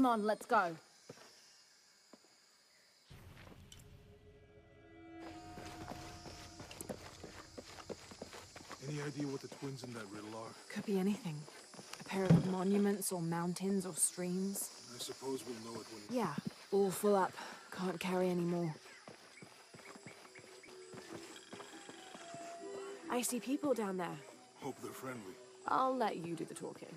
Come on, let's go. Any idea what the twins in that riddle are? Could be anything. A pair of monuments or mountains or streams. I suppose we'll know it when... Yeah, all full up. Can't carry any more. I see people down there. Hope they're friendly. I'll let you do the talking.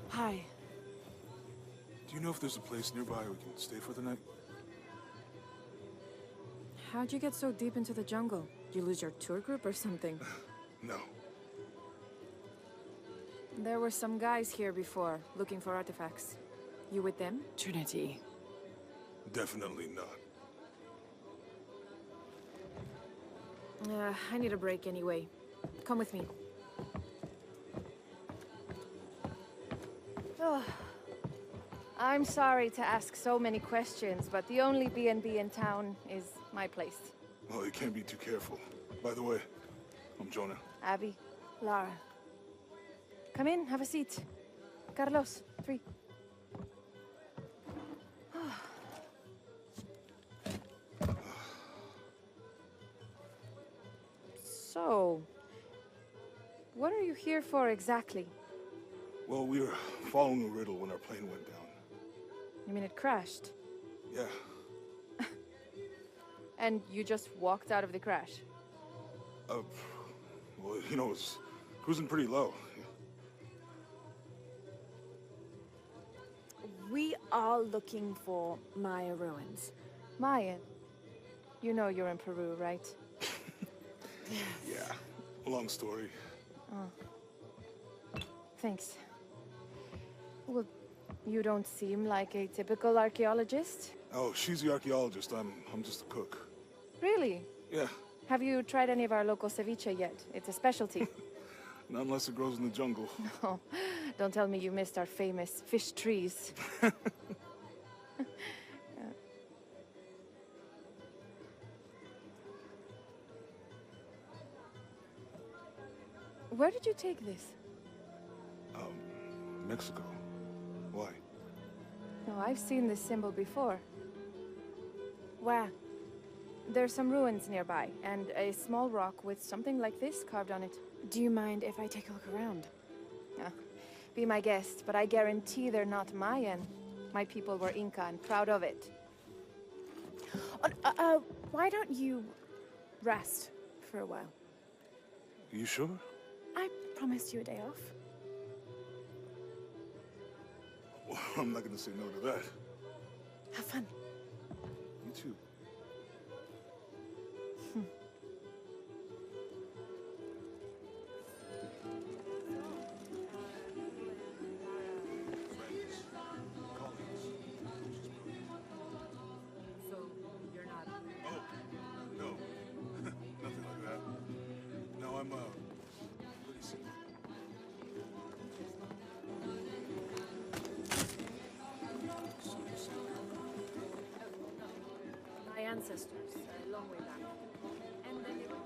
Hi. Do you know if there's a place nearby we can stay for the night? How'd you get so deep into the jungle? Did you lose your tour group or something? No. There were some guys here before, looking for artifacts. You with them? Trinity. Definitely not. I need a break anyway. Come with me. Oh, I'm sorry to ask so many questions, but the only B&B in town is my place. Well, you can't be too careful. By the way, I'm Jonah. Abby, Lara. Come in, have a seat. Carlos, 3. So, what are you here for exactly? Well, we were following a riddle when our plane went down. You mean it crashed? Yeah. And you just walked out of the crash? Well, you know, it was cruising pretty low. We are looking for Maya ruins. Mayan. You know you're in Peru, right? Yeah. Long story. Oh. Thanks. Well, you don't seem like a typical archaeologist. Oh, she's the archaeologist. I'm just a cook. Really? Yeah. Have you tried any of our local ceviche yet? It's a specialty. Not unless it grows in the jungle. Oh, don't tell me you missed our famous fish trees. Where did you take this? Mexico. Why? No, I've seen this symbol before. Where? There's some ruins nearby, and a small rock with something like this carved on it. Do you mind if I take a look around? Be my guest, but I guarantee they're not Mayan. My people were Inca and proud of it. Why don't you rest for a while? You sure? I promised you a day off. Well, I'm not gonna say no to that. Have fun. You too. So, you're not... Oh, no. Nothing like that. No, I'm, pretty sick. My ancestors, a long way back. And then they were...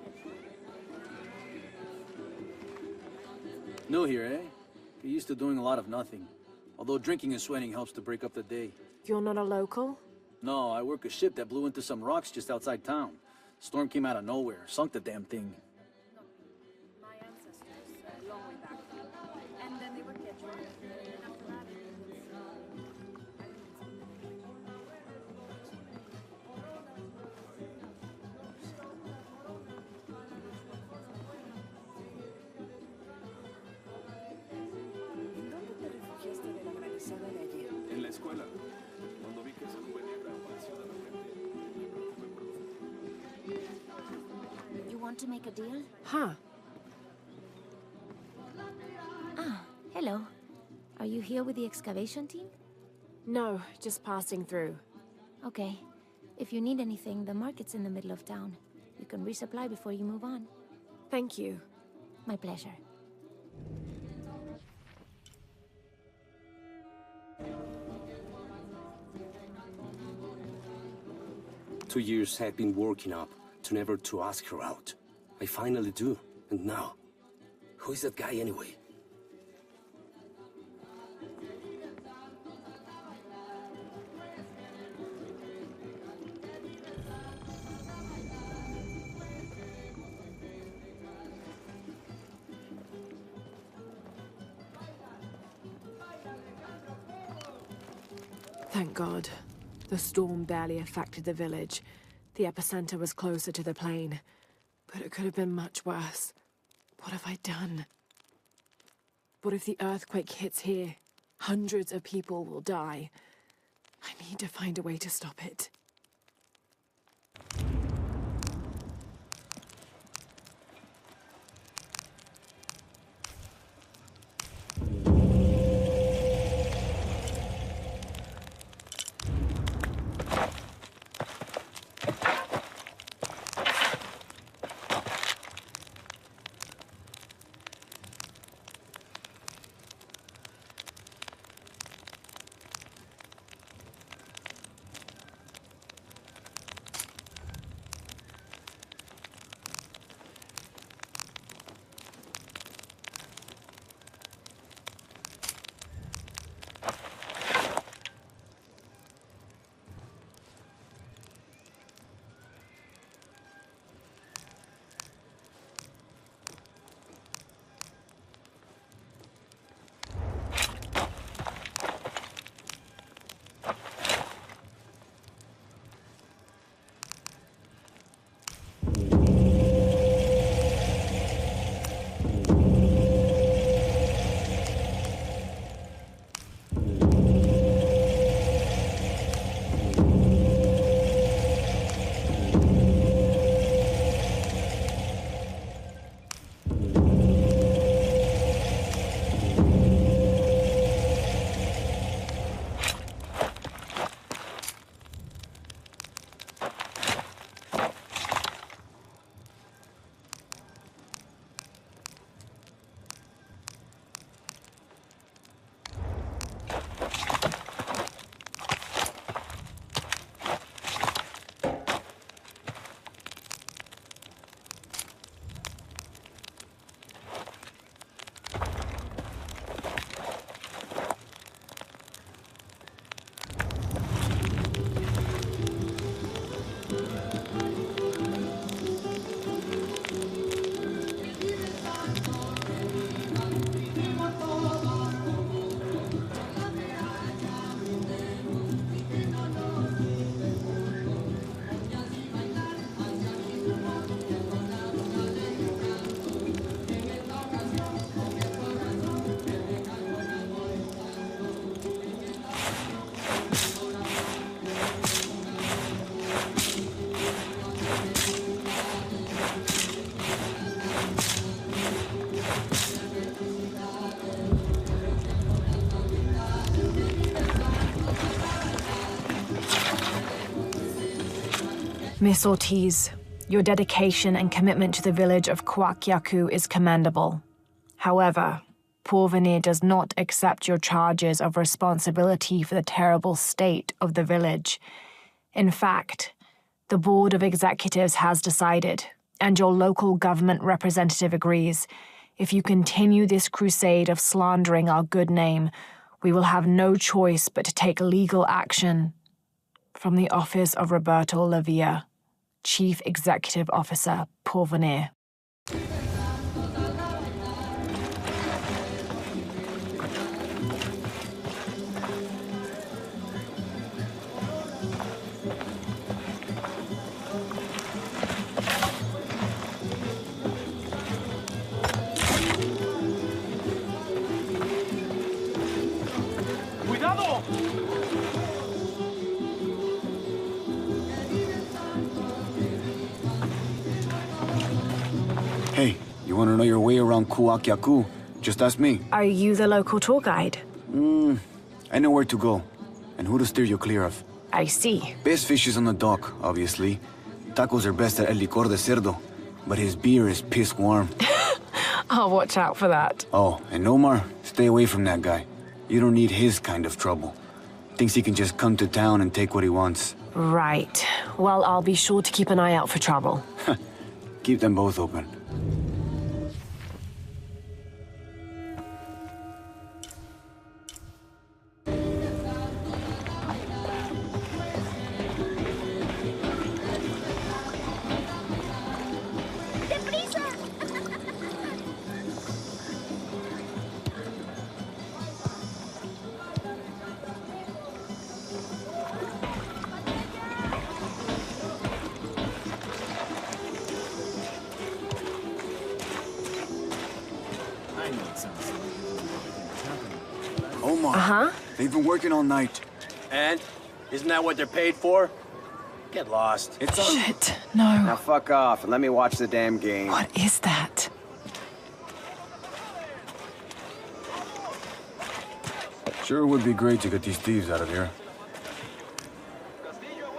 New here, eh? You're used to doing a lot of nothing. Although drinking and sweating helps to break up the day. You're not a local? No, I work a ship that blew into some rocks just outside town. Storm came out of nowhere, sunk the damn thing. My ancestors, a long way back. And then they were captured. And after that, En la escuela, cuando vi que esa nube negra apareció de repente. You want to make a deal? Huh. Ah, hello. Are you here with the excavation team? No, just passing through. Okay. If you need anything, the market's in the middle of town. You can resupply before you move on. Thank you. My pleasure. 2 years I've been working up to never to ask her out. I finally do, and now, who is that guy anyway? Thank God. The storm barely affected the village. The epicenter was closer to the plain. But it could have been much worse. What have I done? What if the earthquake hits here? Hundreds of people will die. I need to find a way to stop it. Miss Ortiz, your dedication and commitment to the village of Kuakyaku is commendable. However, Porvenir does not accept your charges of responsibility for the terrible state of the village. In fact, the Board of Executives has decided, and your local government representative agrees, if you continue this crusade of slandering our good name, we will have no choice but to take legal action. From the office of Roberto Lavia, Chief Executive Officer, Porvenir. Hey, you want to know your way around Kuakyaku? Just ask me. Are you the local tour guide? I know where to go, and who to steer you clear of. I see. Best fish is on the dock, obviously. Tacos are best at El Licor de Cerdo, but his beer is piss warm. I'll watch out for that. Oh, and Omar, stay away from that guy. You don't need his kind of trouble. Thinks he can just come to town and take what he wants. Right. Well, I'll be sure to keep an eye out for trouble. Keep them both open. Omar. Uh-huh. They've been working all night. And? Isn't that what they're paid for? Get lost. It's on. Shit, no. Now fuck off and let me watch the damn game. What is that? Sure would be great to get these thieves out of here.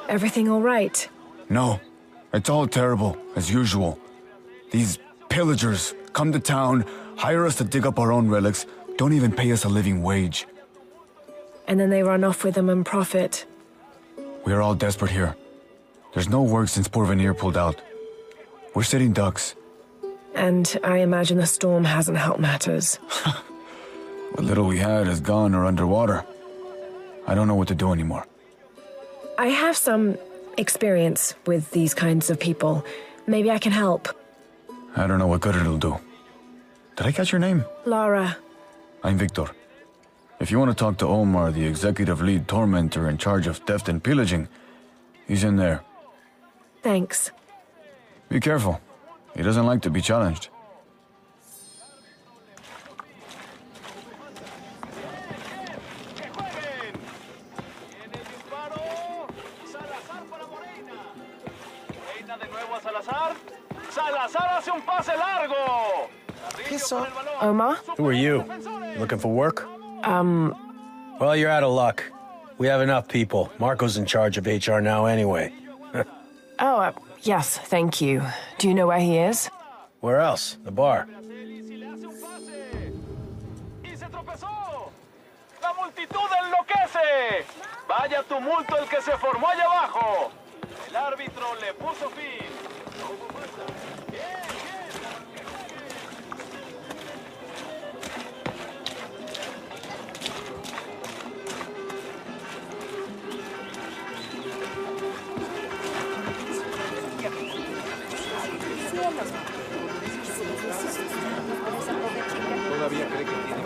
Everything all right? No. It's all terrible, as usual. These pillagers come to town, hire us to dig up our own relics, don't even pay us a living wage. And then they run off with them and profit. We're all desperate here. There's no work since Porvenir pulled out. We're sitting ducks. And I imagine the storm hasn't helped matters. What little we had is gone or underwater. I don't know what to do anymore. I have some experience with these kinds of people. Maybe I can help. I don't know what good it'll do. Did I catch your name? Lara. I'm Victor. If you want to talk to Omar, the executive lead tormentor in charge of theft and pillaging, he's in there. Thanks. Be careful. He doesn't like to be challenged. Omar? Who are you? Looking for work? Well, you're out of luck. We have enough people. Marco's in charge of HR now anyway. Yes, thank you. Do you know where he is? Where else? The bar. ¡La multitud enloquece! ¡Vaya tumulto el que se formó allá abajo! El árbitro le puso fin. No hubo falta. ¡Bien, Todavía cree que tiene.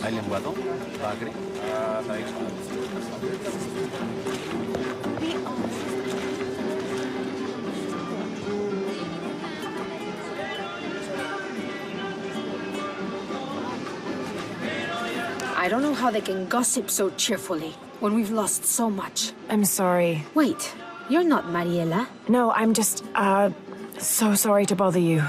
¿Hay lenguado? ¿Bagre? I don't know how they can gossip so cheerfully when we've lost so much. I'm sorry. Wait, you're not Mariela? No, I'm just, so sorry to bother you.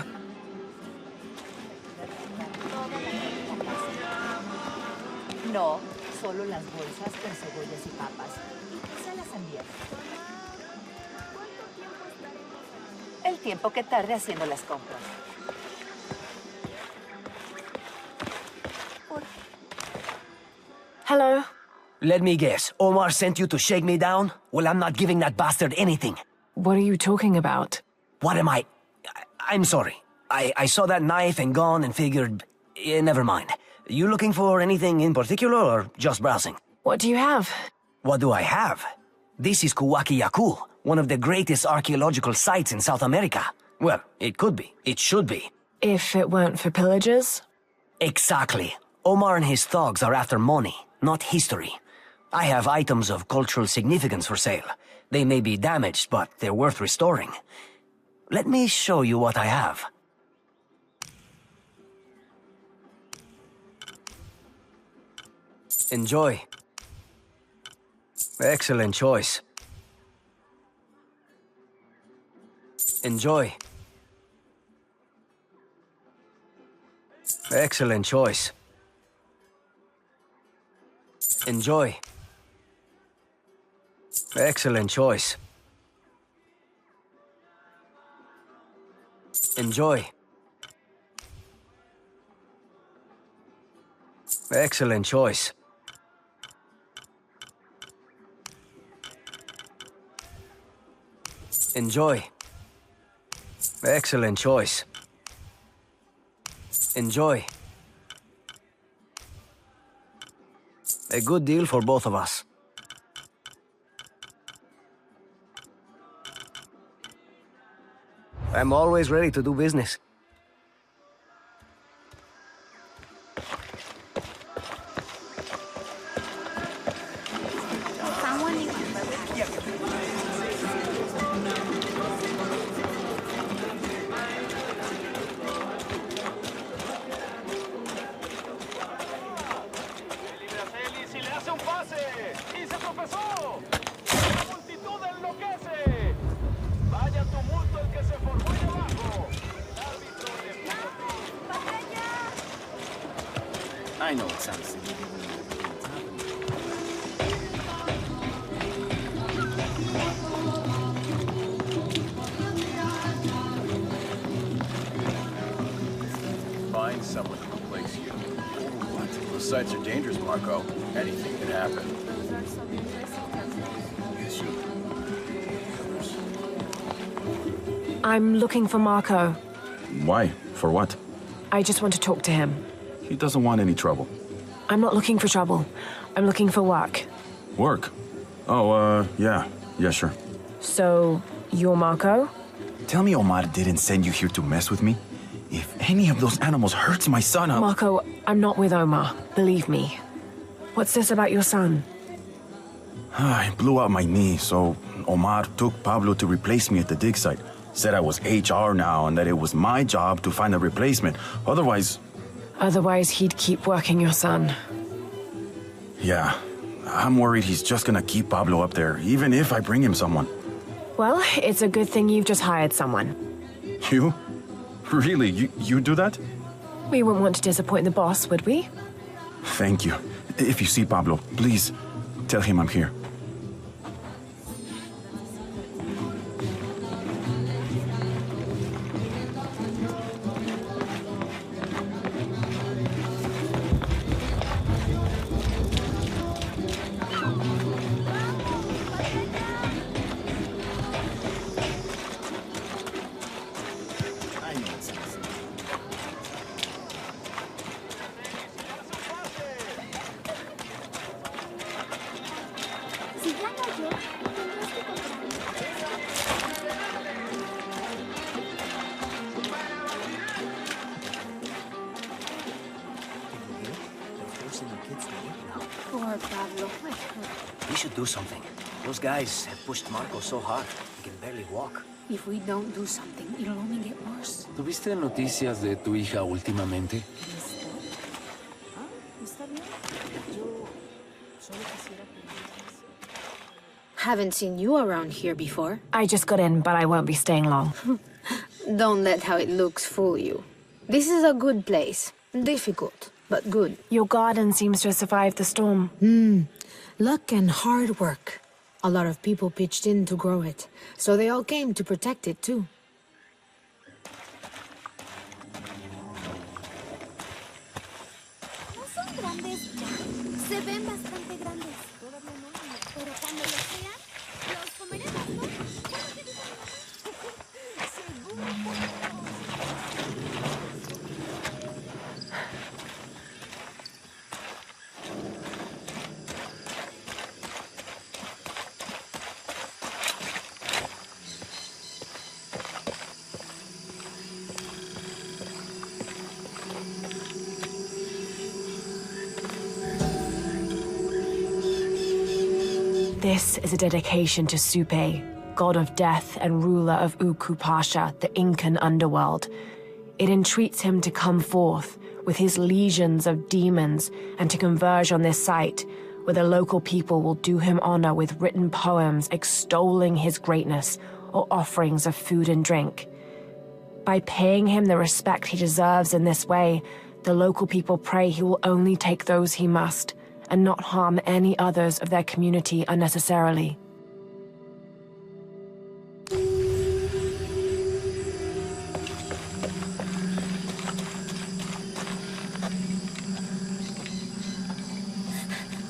No, solo las bolsas con cebollas y papas. Y quizá la sandía. El tiempo que tarde haciendo las compras. Hello? Let me guess. Omar sent you to shake me down? Well, I'm not giving that bastard anything. What are you talking about? What am I... I'm sorry. I saw that knife and gun and figured... never mind. You looking for anything in particular or just browsing? What do you have? What do I have? This is Kuwaki-Yaku, one of the greatest archaeological sites in South America. Well, it could be. It should be. If it weren't for pillagers? Exactly. Omar and his thugs are after money, not history. I have items of cultural significance for sale. They may be damaged, but they're worth restoring. Let me show you what I have. Enjoy. Excellent choice. Enjoy. Excellent choice. Enjoy. Excellent choice. Enjoy. Excellent choice. Enjoy. Excellent choice. Enjoy. A good deal for both of us. I'm always ready to do business. I know it sounds silly. Find someone to replace you. What? Those sites are dangerous, Marco. Anything can happen. I'm looking for Marco. Why? For what? I just want to talk to him. He doesn't want any trouble. I'm not looking for trouble. I'm looking for work. Work? Oh, yeah. Yeah, sure. So, you're Marco? Tell me Omar didn't send you here to mess with me? If any of those animals hurts my son, I'll... Marco, I'm not with Omar. Believe me. What's this about your son? I blew out my knee, so Omar took Pablo to replace me at the dig site. Said I was HR now and that it was my job to find a replacement. Otherwise... Otherwise, he'd keep working your son. Yeah. I'm worried he's just gonna keep Pablo up there, even if I bring him someone. Well, it's a good thing you've just hired someone. You? Really? You do that? We wouldn't want to disappoint the boss, would we? Thank you. If you see Pablo, please tell him I'm here. Poor Pablo. We should do something. Those guys have pushed Marco so hard, he can barely walk. If we don't do something, it'll only get worse. ¿Tuviste noticias de tu hija últimamente? Haven't seen you around here before. I just got in, but I won't be staying long. Don't let how it looks fool you. This is a good place. Difficult, but good. Your garden seems to have survived the storm. Luck and hard work. A lot of people pitched in to grow it, so they all came to protect it too. No son grandes ya. Se ven bastante grandes. Todavía no, pero cuando los sean, los comeremos, ¿no? This is a dedication to Supe, god of death and ruler of Uku Pasha, the Incan underworld. It entreats him to come forth with his legions of demons and to converge on this site, where the local people will do him honor with written poems extolling his greatness or offerings of food and drink. By paying him the respect he deserves in this way, the local people pray he will only take those he must, and not harm any others of their community unnecessarily.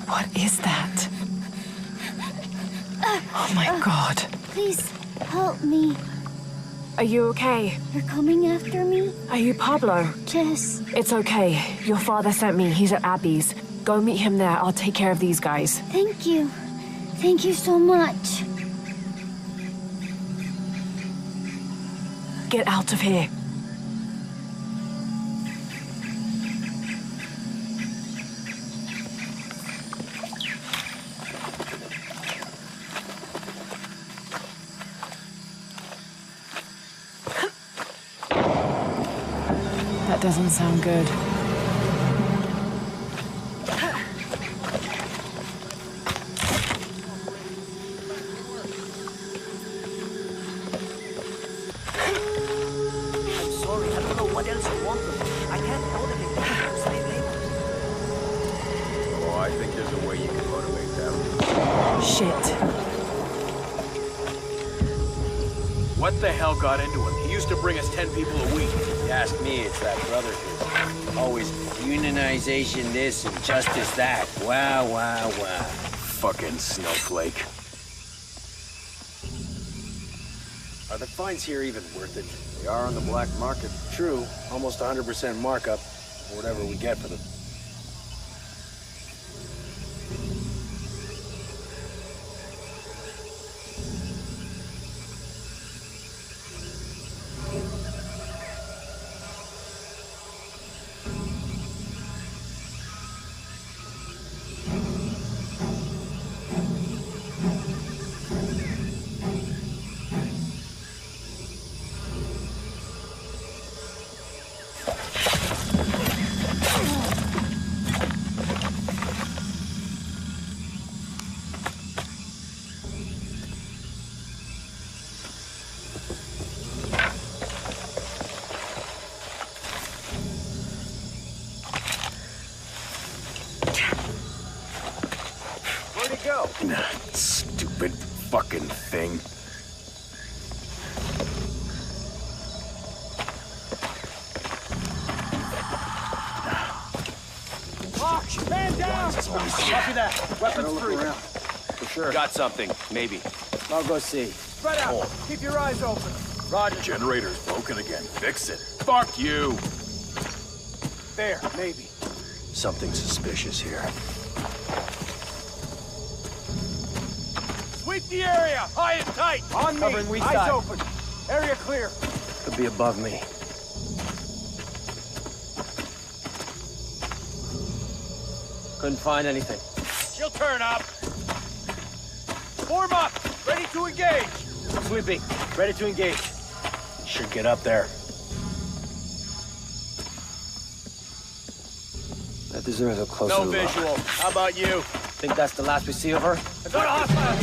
What is that? Oh my god. Please, help me. Are you okay? You're coming after me? Are you Pablo? Yes. It's okay. Your father sent me. He's at Abby's. Go meet him there. I'll take care of these guys. Thank you. Thank you so much. Get out of here. That doesn't sound good. What the hell got into him? He used to bring us 10 people a week. If you ask me, it's that brother of his. Always unionization this and justice that. Wow, wow, wow. Fucking snowflake. Are the fines here even worth it? They are on the black market. True, almost 100% markup for whatever we get for them. Stupid fucking thing. March, man down! Copy that. Weapons free. For sure. Got something, maybe. I'll go see. Spread out. Keep your eyes open. Roger. Generator's broken again. Fix it. Fuck you! There, maybe. Something suspicious here. Sweep the area! High and tight! On me! Covering weak Eyes side. open! Area clear! Could be above me. Couldn't find anything. She'll turn up! Form up! Ready to engage! Sweeping. Ready to engage. Should get up there. That deserves a closer No look. visual. How about you? Think that's the last we see of her? I got a hostile!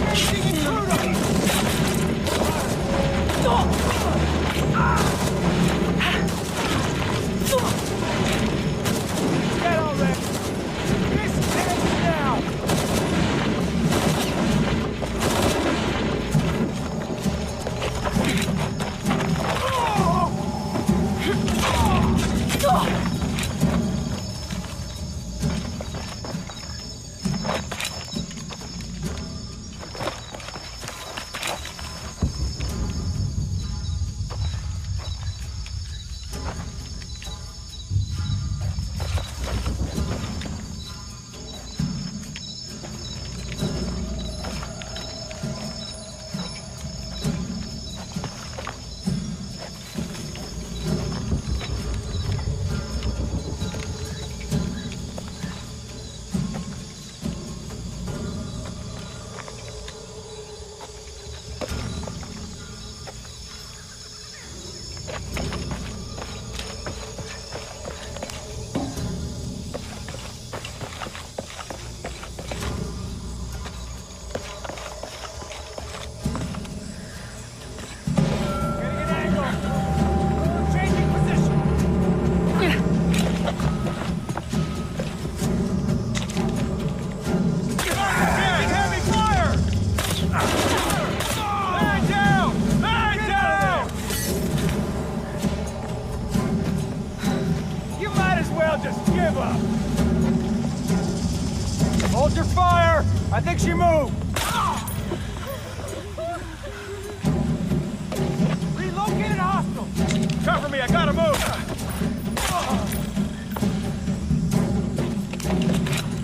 Get already! This ends now! Hold your fire! I think she moved! Relocated hostile! Cover me, I gotta move!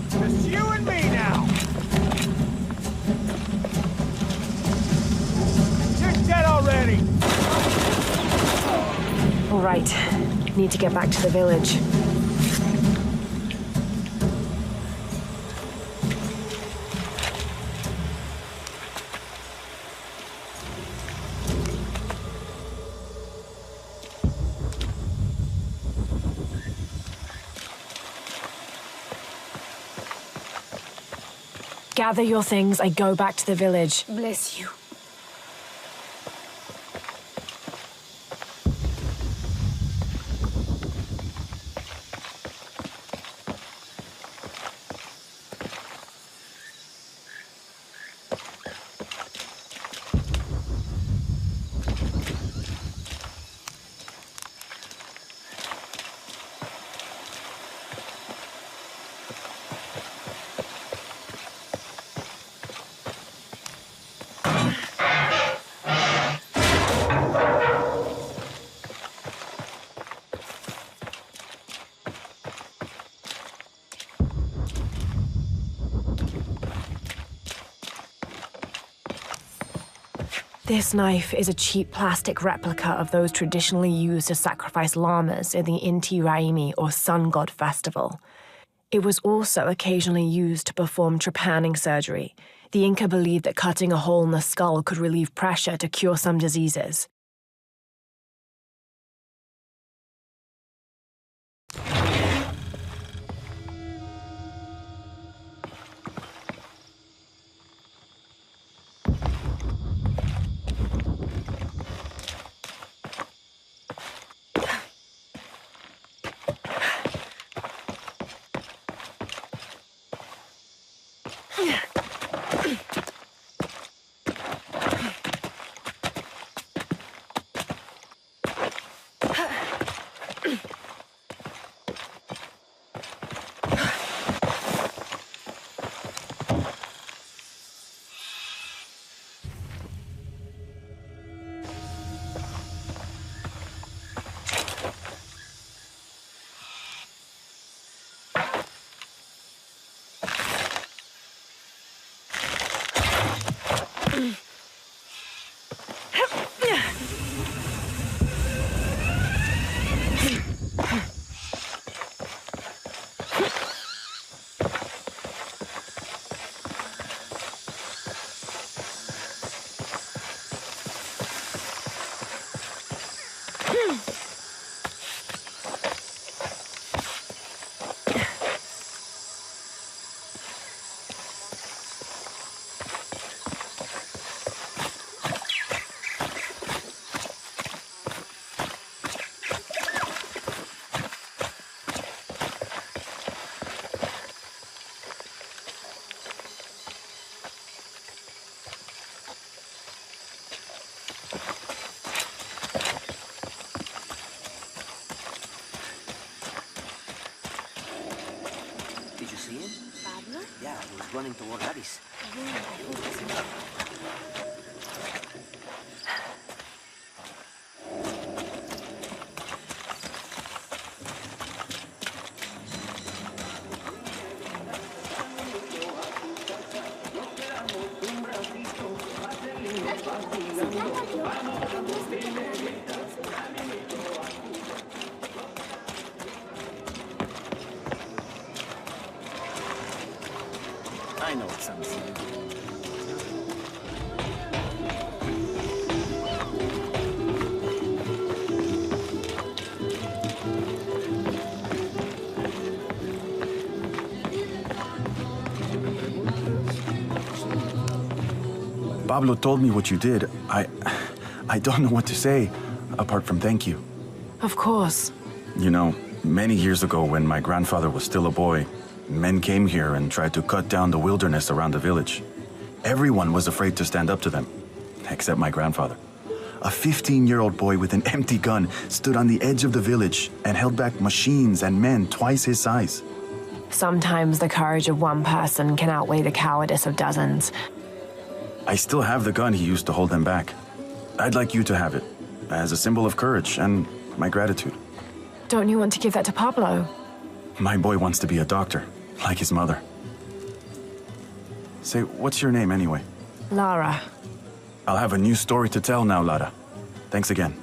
Just you and me now! You're dead already! All right. Need to get back to the village. Gather your things, I go back to the village. Bless you. This knife is a cheap plastic replica of those traditionally used to sacrifice llamas in the Inti Raymi or Sun God Festival. It was also occasionally used to perform trepanning surgery. The Inca believed that cutting a hole in the skull could relieve pressure to cure some diseases. Running toward Addis. I know what sounds like. Pablo told me what you did. I don't know what to say, apart from thank you. Of course. You know, many years ago when my grandfather was still a boy, men came here and tried to cut down the wilderness around the village. Everyone was afraid to stand up to them, except my grandfather. A 15-year-old boy with an empty gun stood on the edge of the village and held back machines and men twice his size. Sometimes the courage of one person can outweigh the cowardice of dozens. I still have the gun he used to hold them back. I'd like you to have it, as a symbol of courage and my gratitude. Don't you want to give that to Pablo? My boy wants to be a doctor, like his mother. Say, what's your name anyway? Lara. I'll have a new story to tell now, Lara. Thanks again.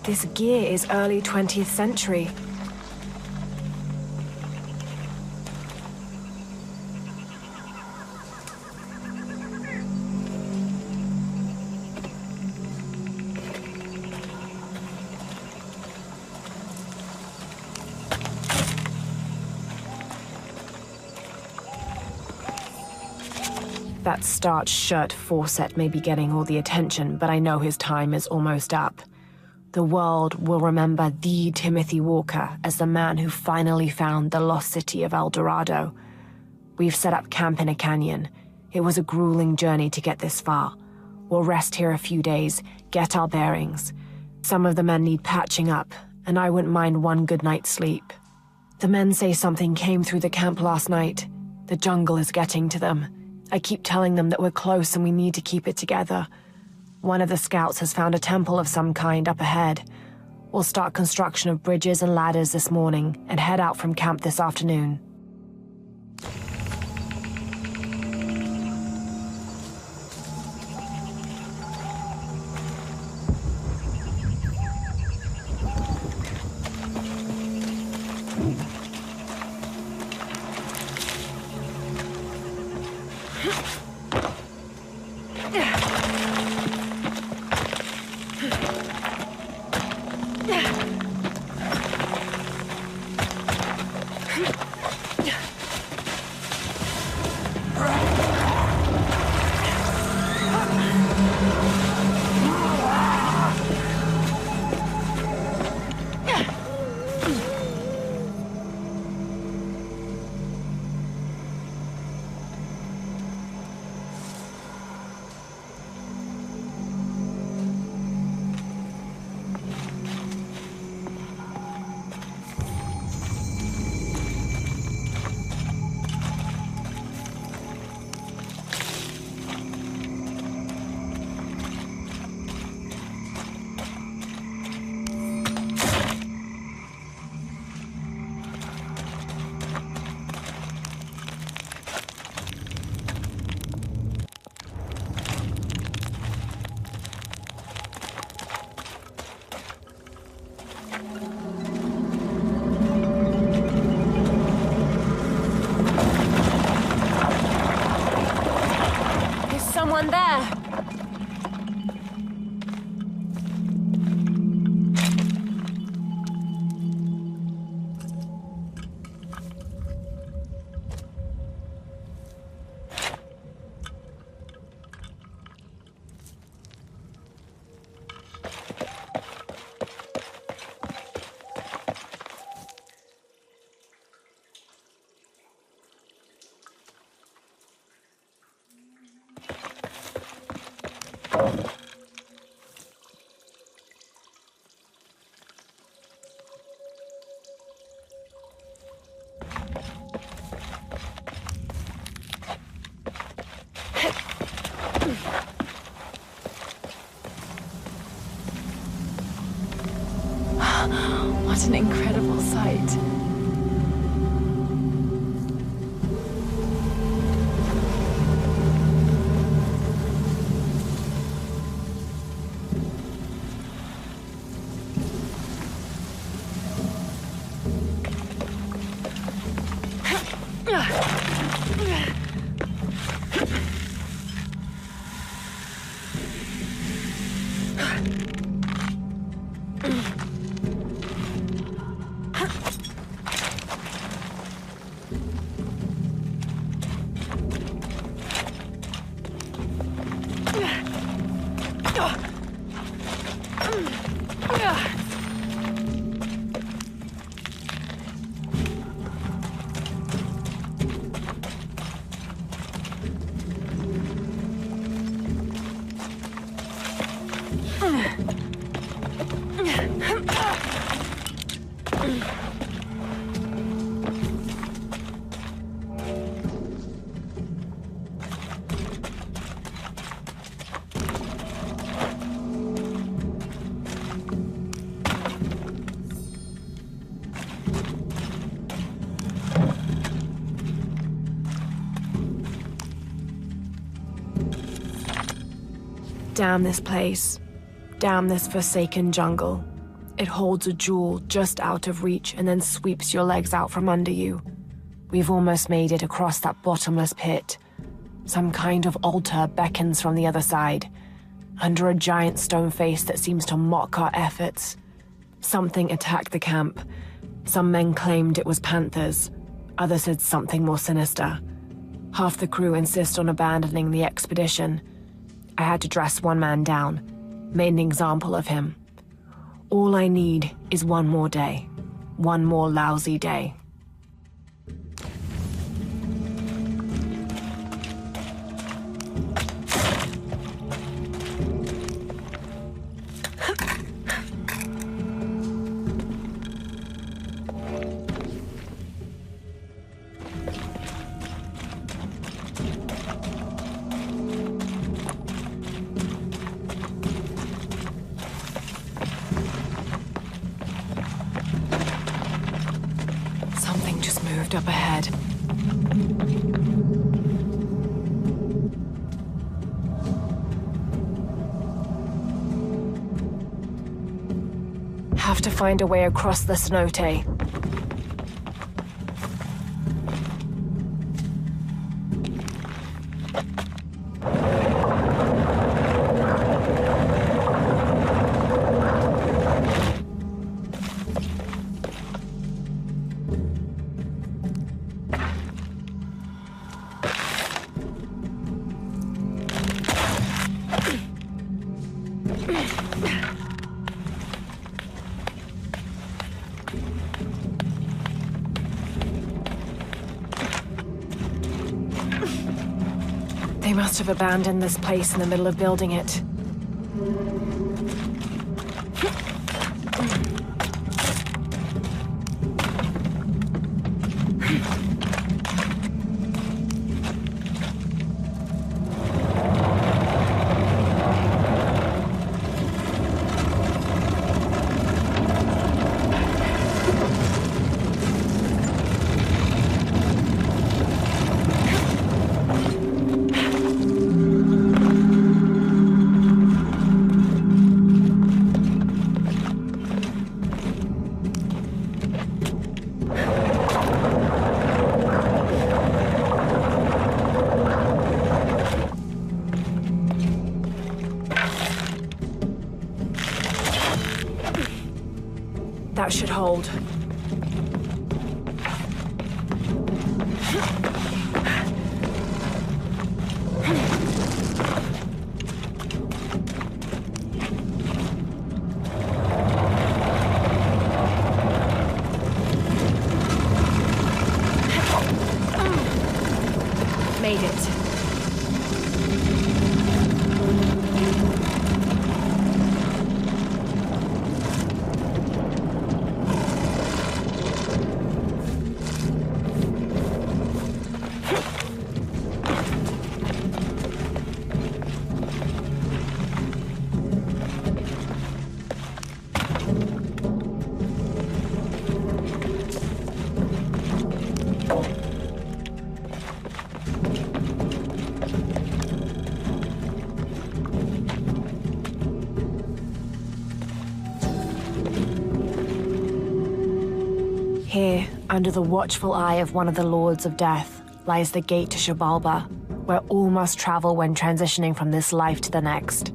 This gear is early 20th century. That starched shirt Fawcett may be getting all the attention, but I know his time is almost up. The world will remember the Timothy Walker as the man who finally found the lost city of El Dorado. We've set up camp in a canyon. It was a grueling journey to get this far. We'll rest here a few days, get our bearings. Some of the men need patching up, and I wouldn't mind one good night's sleep. The men say something came through the camp last night. The jungle is getting to them. I keep telling them that we're close and we need to keep it together. One of the scouts has found a temple of some kind up ahead. We'll start construction of bridges and ladders this morning and head out from camp this afternoon. What an incredible sight. Damn this place. Damn this forsaken jungle. It holds a jewel just out of reach and then sweeps your legs out from under you. We've almost made it across that bottomless pit. Some kind of altar beckons from the other side, under a giant stone face that seems to mock our efforts. Something attacked the camp. Some men claimed it was panthers. Others said something more sinister. Half the crew insist on abandoning the expedition. I had to dress one man down, made an example of him. All I need is one more day. One more lousy day. Up ahead. Have to find a way across the cenote. They must have abandoned this place in the middle of building it. That should hold. Made it. Here, under the watchful eye of one of the Lords of Death, lies the gate to Xibalba, where all must travel when transitioning from this life to the next.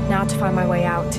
Now to find my way out.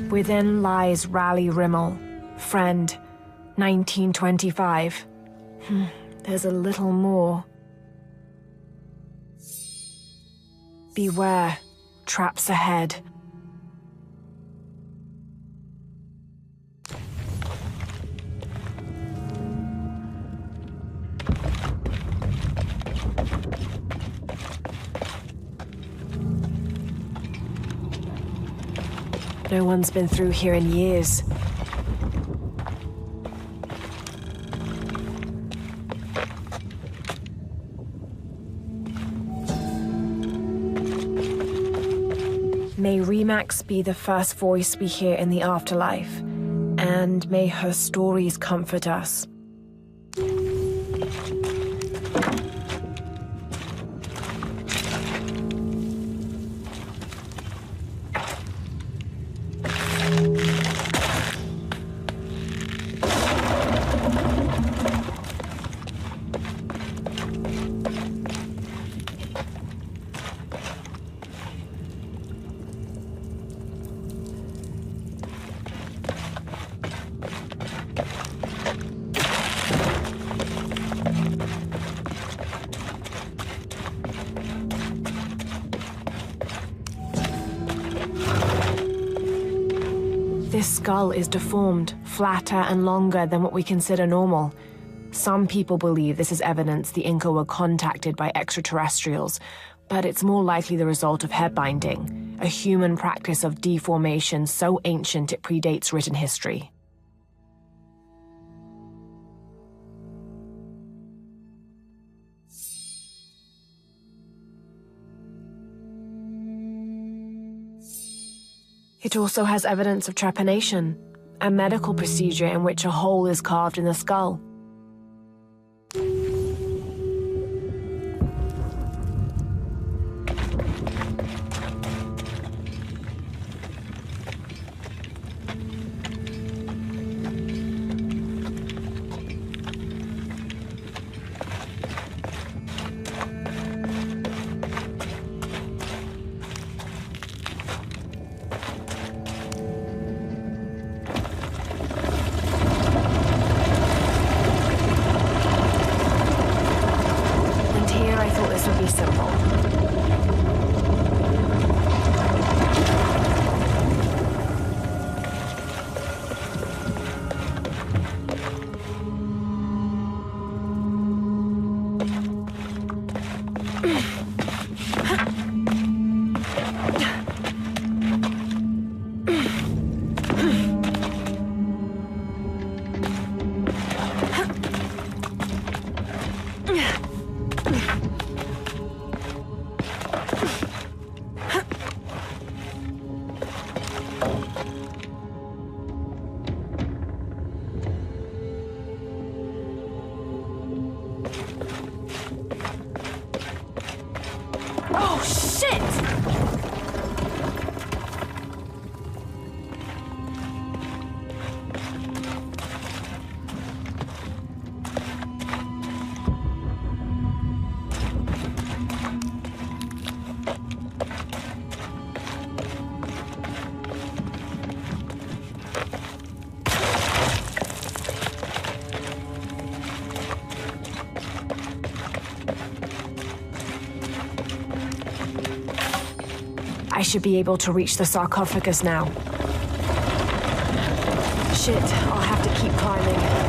Within lies Raleigh Rimmel, friend, 1925. There's a little more. Beware, traps ahead. No one's been through here in years. May Remax be the first voice we hear in the afterlife, and may her stories comfort us. This skull is deformed, flatter and longer than what we consider normal. Some people believe this is evidence the Inca were contacted by extraterrestrials, but it's more likely the result of head binding, a human practice of deformation so ancient it predates written history. It also has evidence of trepanation, a medical procedure in which a hole is carved in the skull. I should be able to reach the sarcophagus now. Shit, I'll have to keep climbing.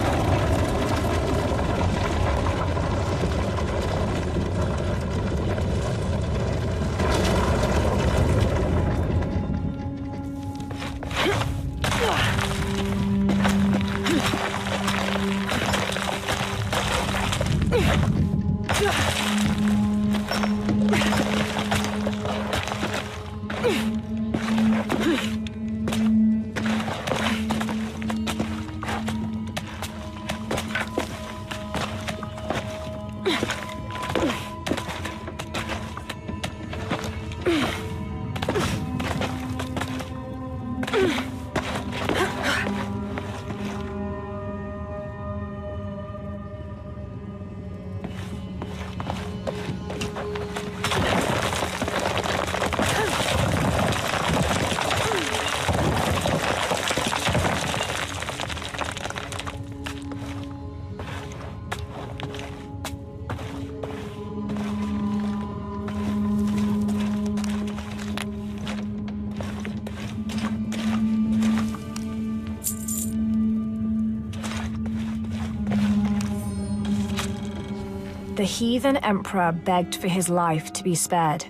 The heathen emperor begged for his life to be spared.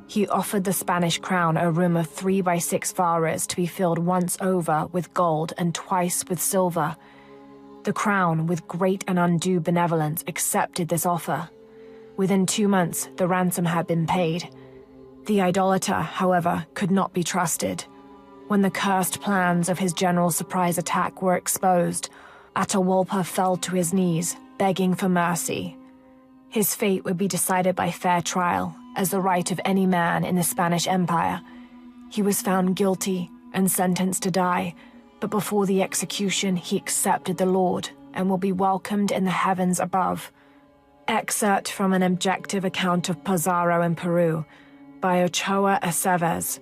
He offered the Spanish crown a room of 3 by 6 varas to be filled once over with gold and twice with silver. The crown, with great and undue benevolence, accepted this offer. Within 2 months, the ransom had been paid. The idolater, however, could not be trusted. When the cursed plans of his general surprise attack were exposed, Atahualpa fell to his knees, begging for mercy. His fate would be decided by fair trial, as the right of any man in the Spanish Empire. He was found guilty and sentenced to die, but before the execution he accepted the Lord and will be welcomed in the heavens above. Excerpt from an objective account of Pizarro in Peru by Ochoa Aceves.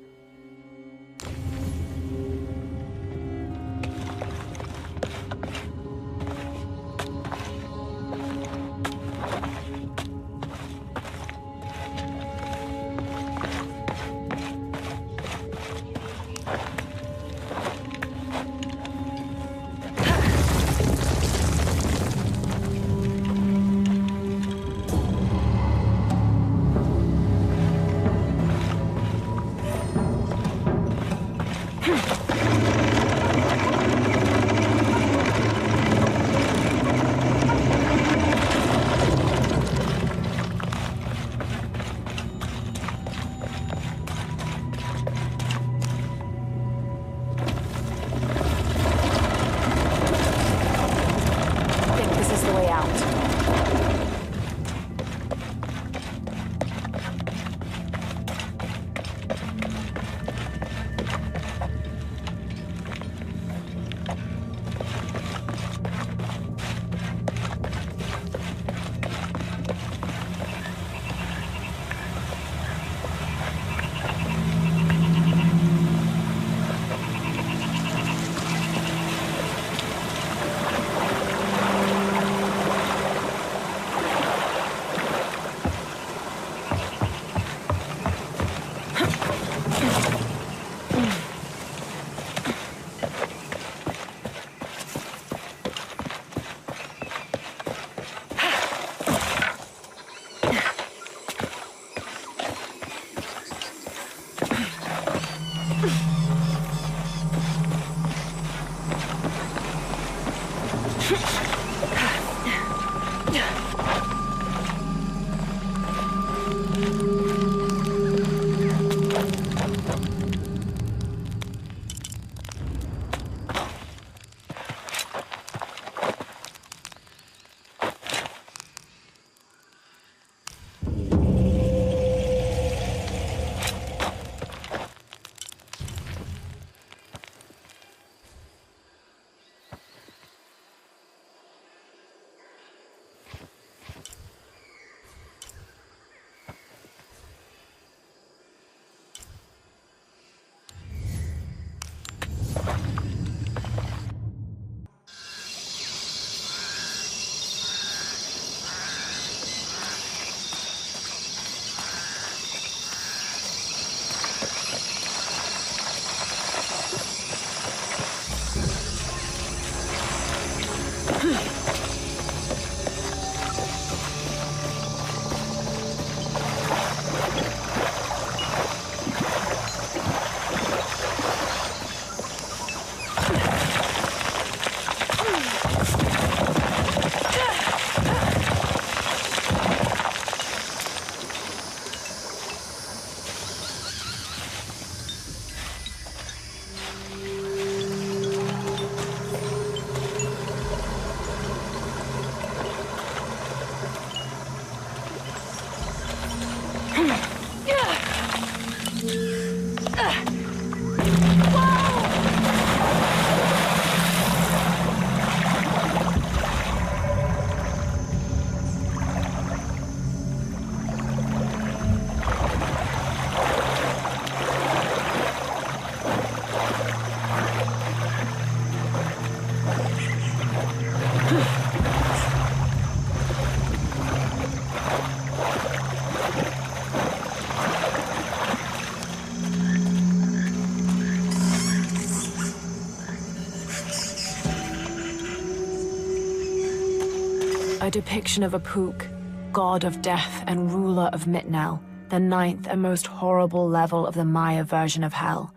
a depiction of a Pook, god of death and ruler of Mitnel, the ninth and most horrible level of the Maya version of hell.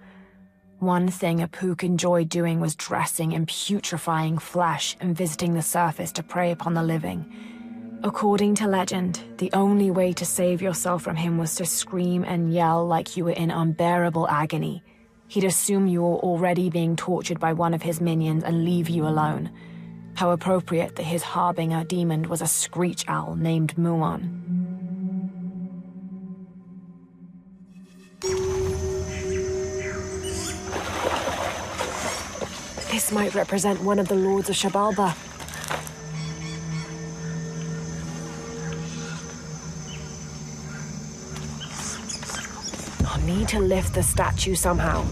One thing a Pook enjoyed doing was dressing in putrefying flesh and visiting the surface to prey upon the living. According to legend, the only way to save yourself from him was to scream and yell like you were in unbearable agony. He'd assume you were already being tortured by one of his minions and leave you alone. How appropriate that his harbinger demon was a screech owl named Muon. This might represent one of the lords of Shabalba. I'll need to lift the statue somehow.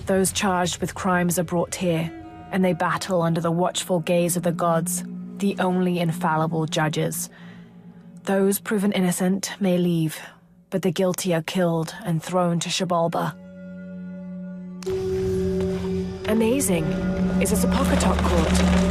Those charged with crimes are brought here, and they battle under the watchful gaze of the gods, the only infallible judges. Those proven innocent may leave, but the guilty are killed and thrown to Shabalba. Amazing. Is this a Pocketok court?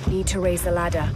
Need to raise the ladder.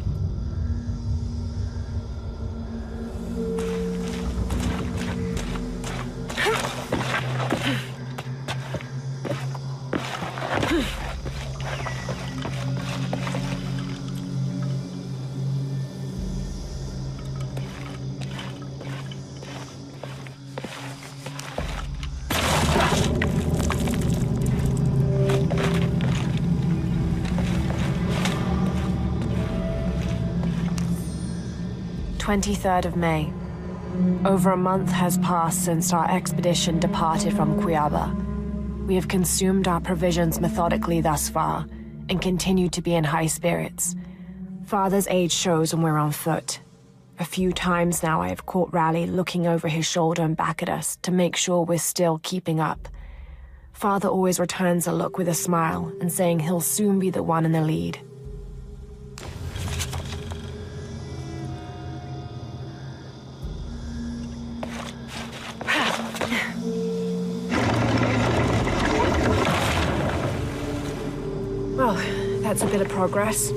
23rd of May. Over a month has passed since our expedition departed from Cuiaba. We have consumed our provisions methodically thus far, and continue to be in high spirits. Father's age shows when we're on foot. A few times now I have caught Raleigh looking over his shoulder and back at us to make sure we're still keeping up. Father always returns a look with a smile and saying he'll soon be the one in the lead. Well, that's a bit of progress.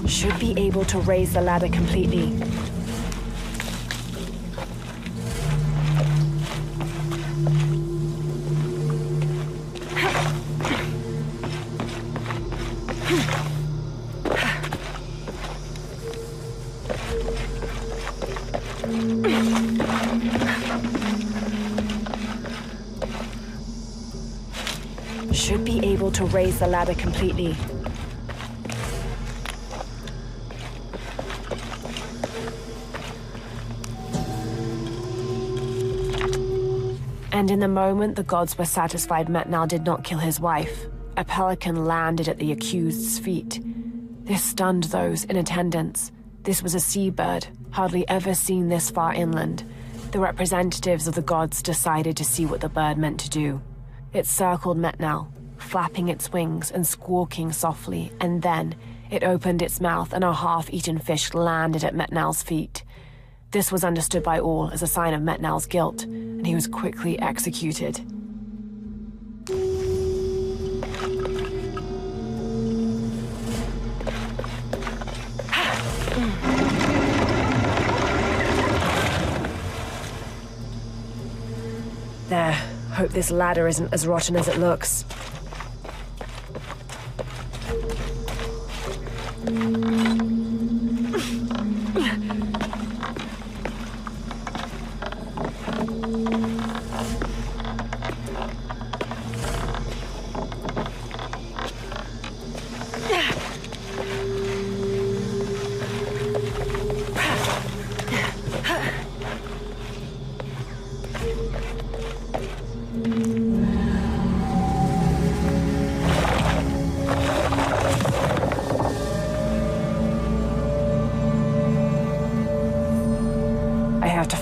Should be able to raise the ladder completely. Should be able to raise the ladder completely. And in the moment the gods were satisfied Metnal did not kill his wife, a pelican landed at the accused's feet. This stunned those in attendance. This was a seabird, hardly ever seen this far inland. The representatives of the gods decided to see what the bird meant to do. It circled Metnal, flapping its wings and squawking softly, and then it opened its mouth and a half-eaten fish landed at Metnal's feet. This was understood by all as a sign of Metnal's guilt, and he was quickly executed. There. Hope this ladder isn't as rotten as it looks.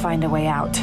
Find a way out.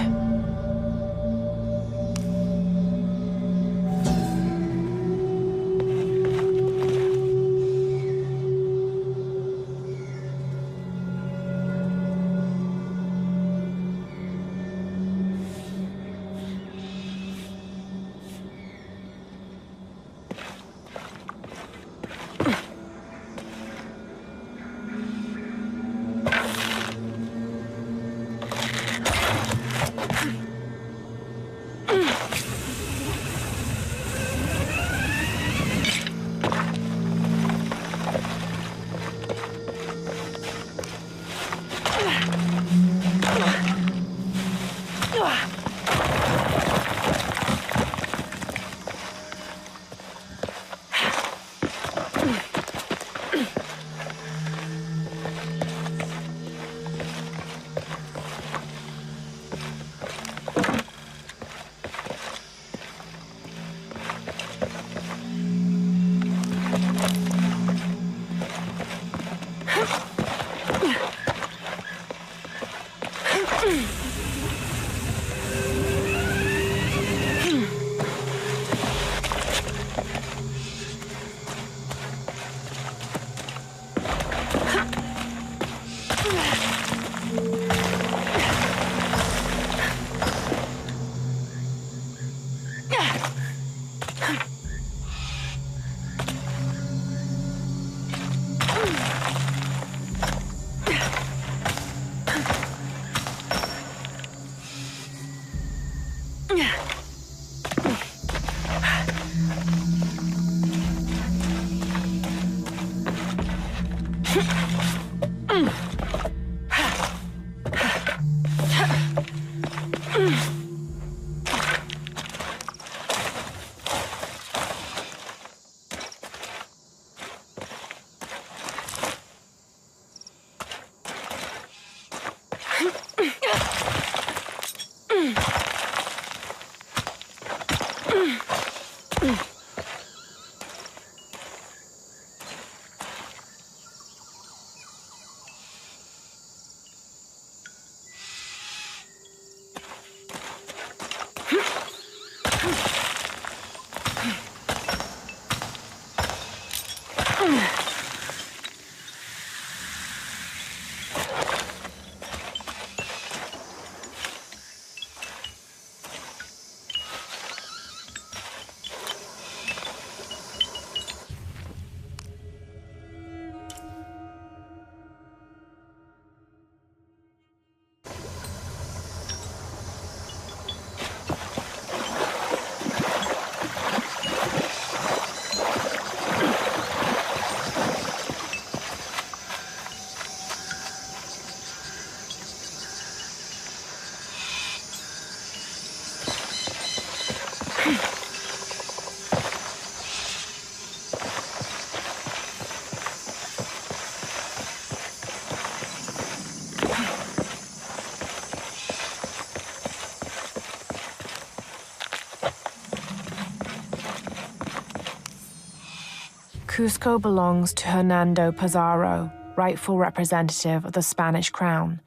Cusco belongs to Hernando Pizarro, rightful representative of the Spanish crown.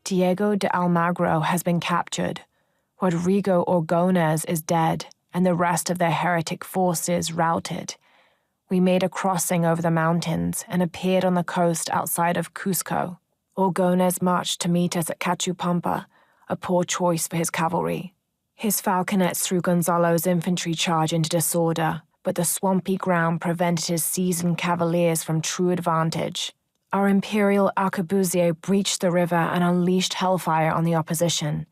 Diego de Almagro has been captured. Rodrigo Orgones is dead, and the rest of their heretic forces routed. We made a crossing over the mountains and appeared on the coast outside of Cusco. Orgones marched to meet us at Cachupampa, a poor choice for his cavalry. His falconets threw Gonzalo's infantry charge into disorder, but the swampy ground prevented his seasoned cavaliers from true advantage. Our imperial arquebusier breached the river and unleashed hellfire on the opposition.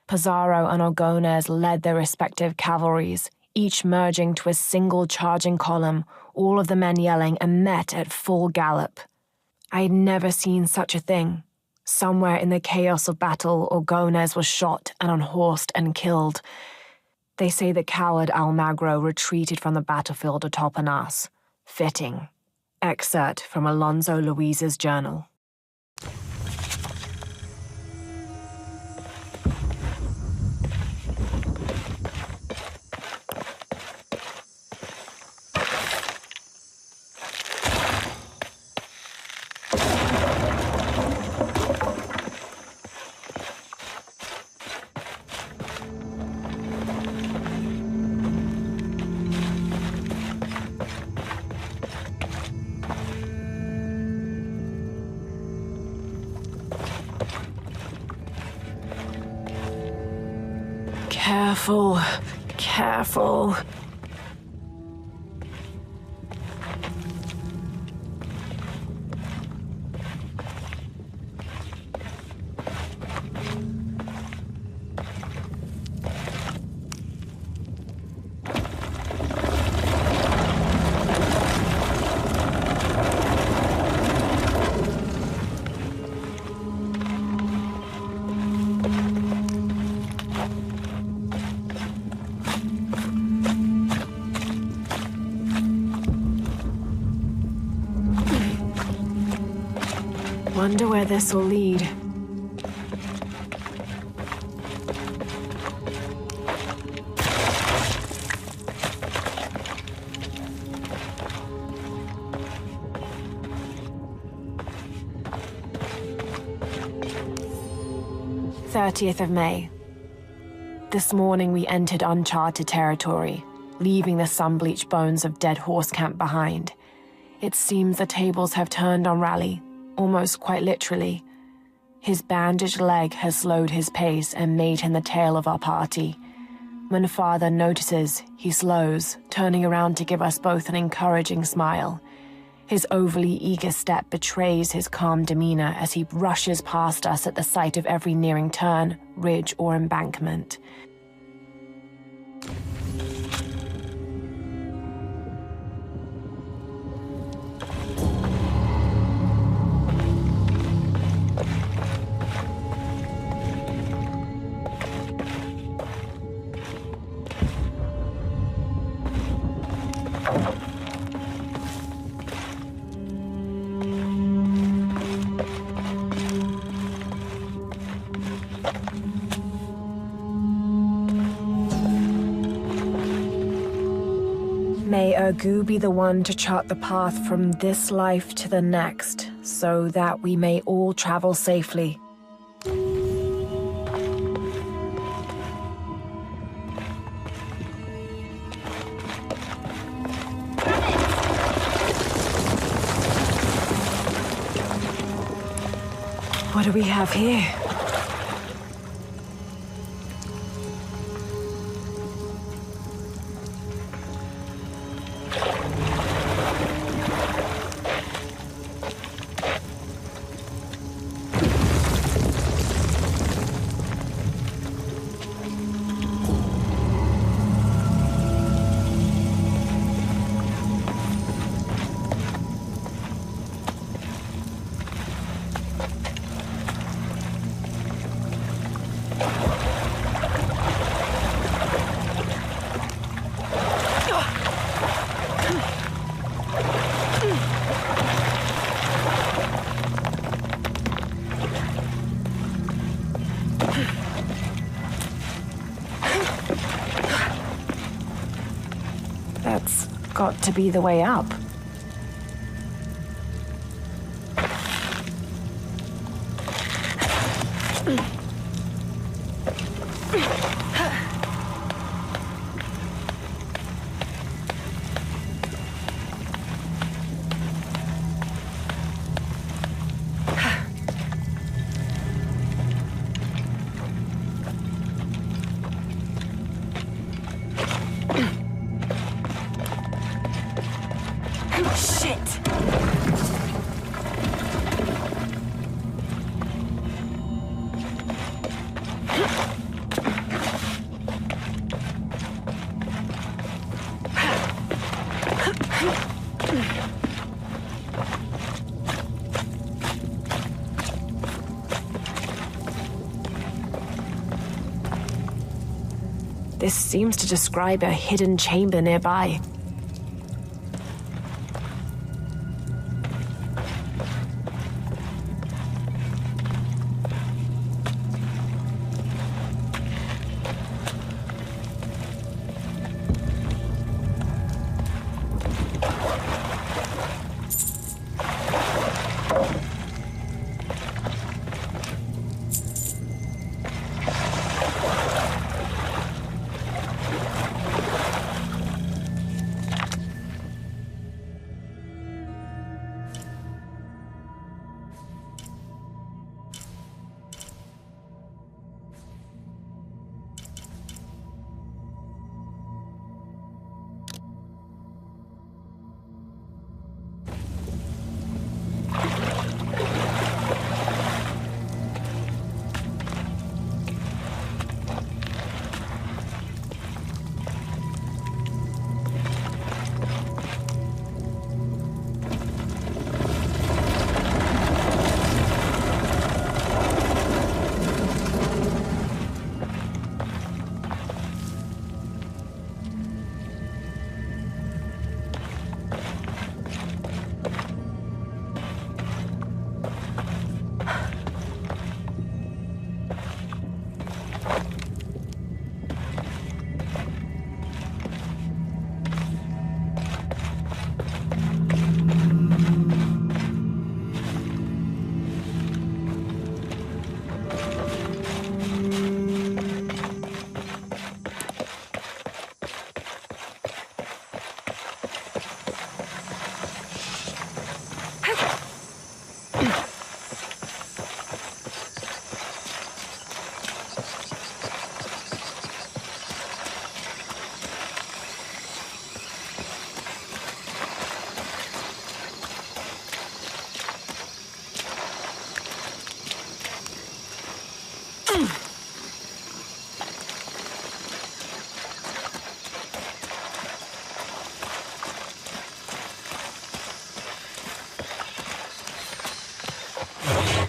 Pizarro and Orgones led their respective cavalries, each merging to a single charging column, all of the men yelling, and met at full gallop. I had never seen such a thing. Somewhere in the chaos of battle, Orgones was shot and unhorsed and killed. They say the coward Almagro retreated from the battlefield atop an ass. Fitting. Excerpt from Alonso Luiz's journal. Careful, careful. Wonder where this will lead. "30th of May. This morning we entered uncharted territory, leaving the sun-bleached bones of dead horse camp behind. It seems the tables have turned on Raleigh, almost quite literally. His bandaged leg has slowed his pace and made him the tail of our party. When Father notices, he slows, turning around to give us both an encouraging smile. His overly eager step betrays his calm demeanor as he rushes past us at the sight of every nearing turn, ridge, or embankment. May Ergu be the one to chart the path from this life to the next, so that we may all travel safely. What do we have here? That's got to be the way up. This seems to describe a hidden chamber nearby.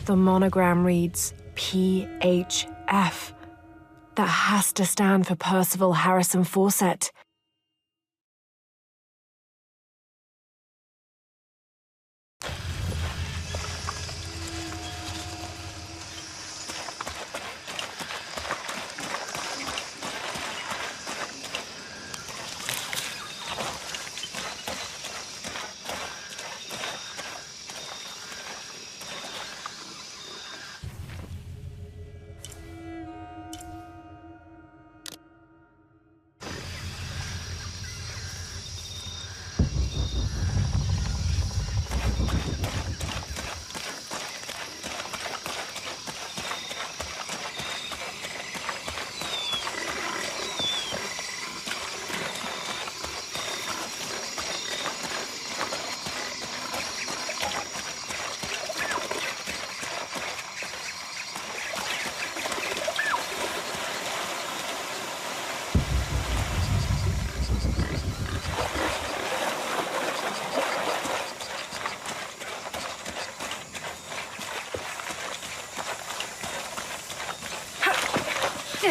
The monogram reads PHF. That has to stand for Percival Harrison Fawcett. In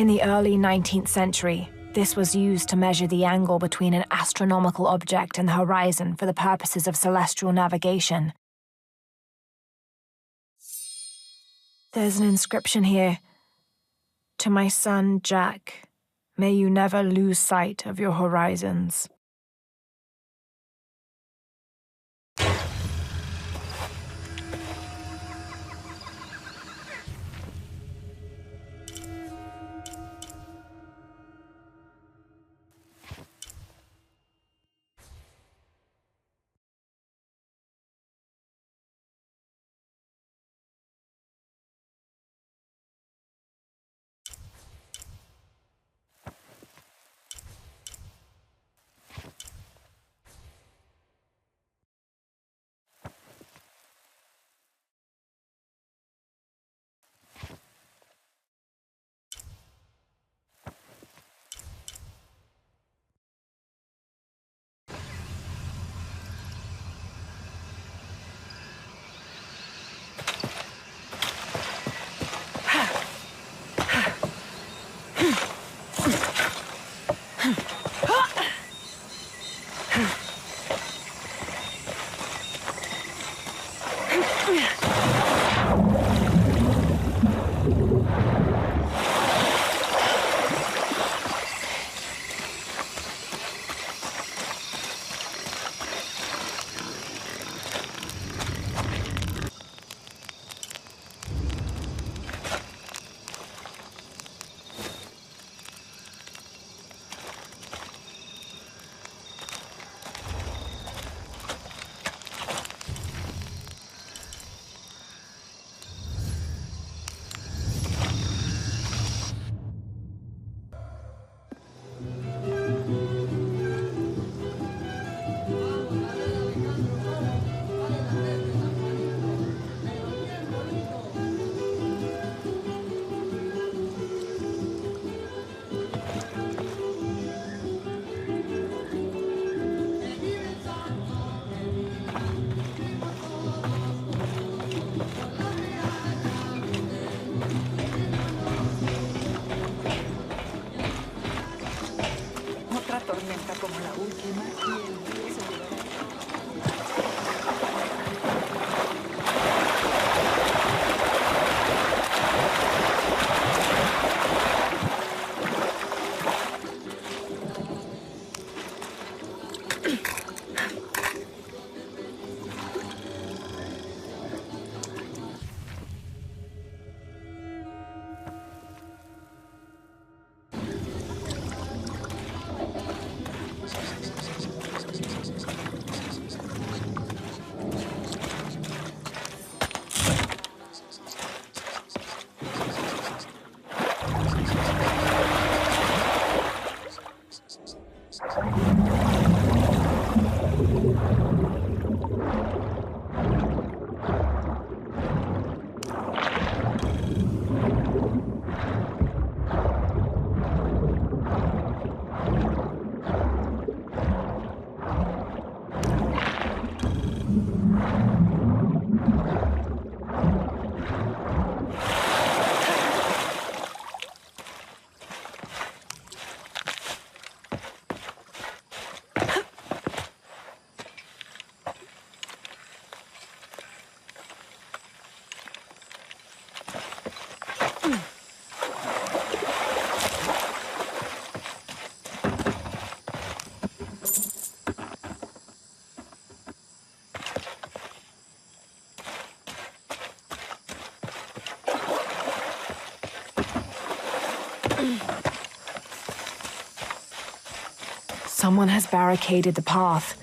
the early 19th century, this was used to measure the angle between an astronomical object and the horizon for the purposes of celestial navigation. There's an inscription here. To my son, Jack, may you never lose sight of your horizons. Someone has barricaded the path.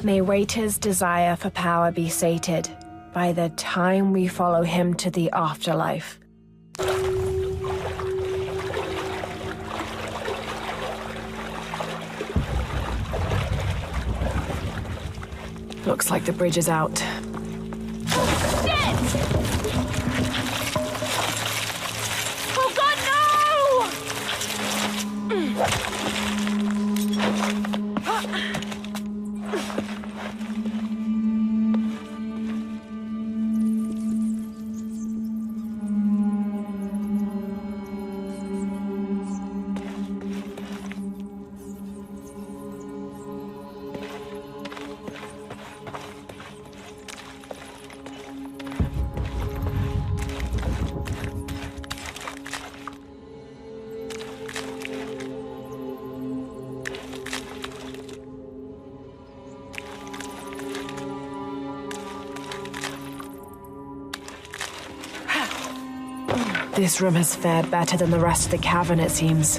May Waiter's desire for power be sated by the time we follow him to the afterlife. Looks like the bridge is out. Oh God, This room has fared better than the rest of the cavern, it seems.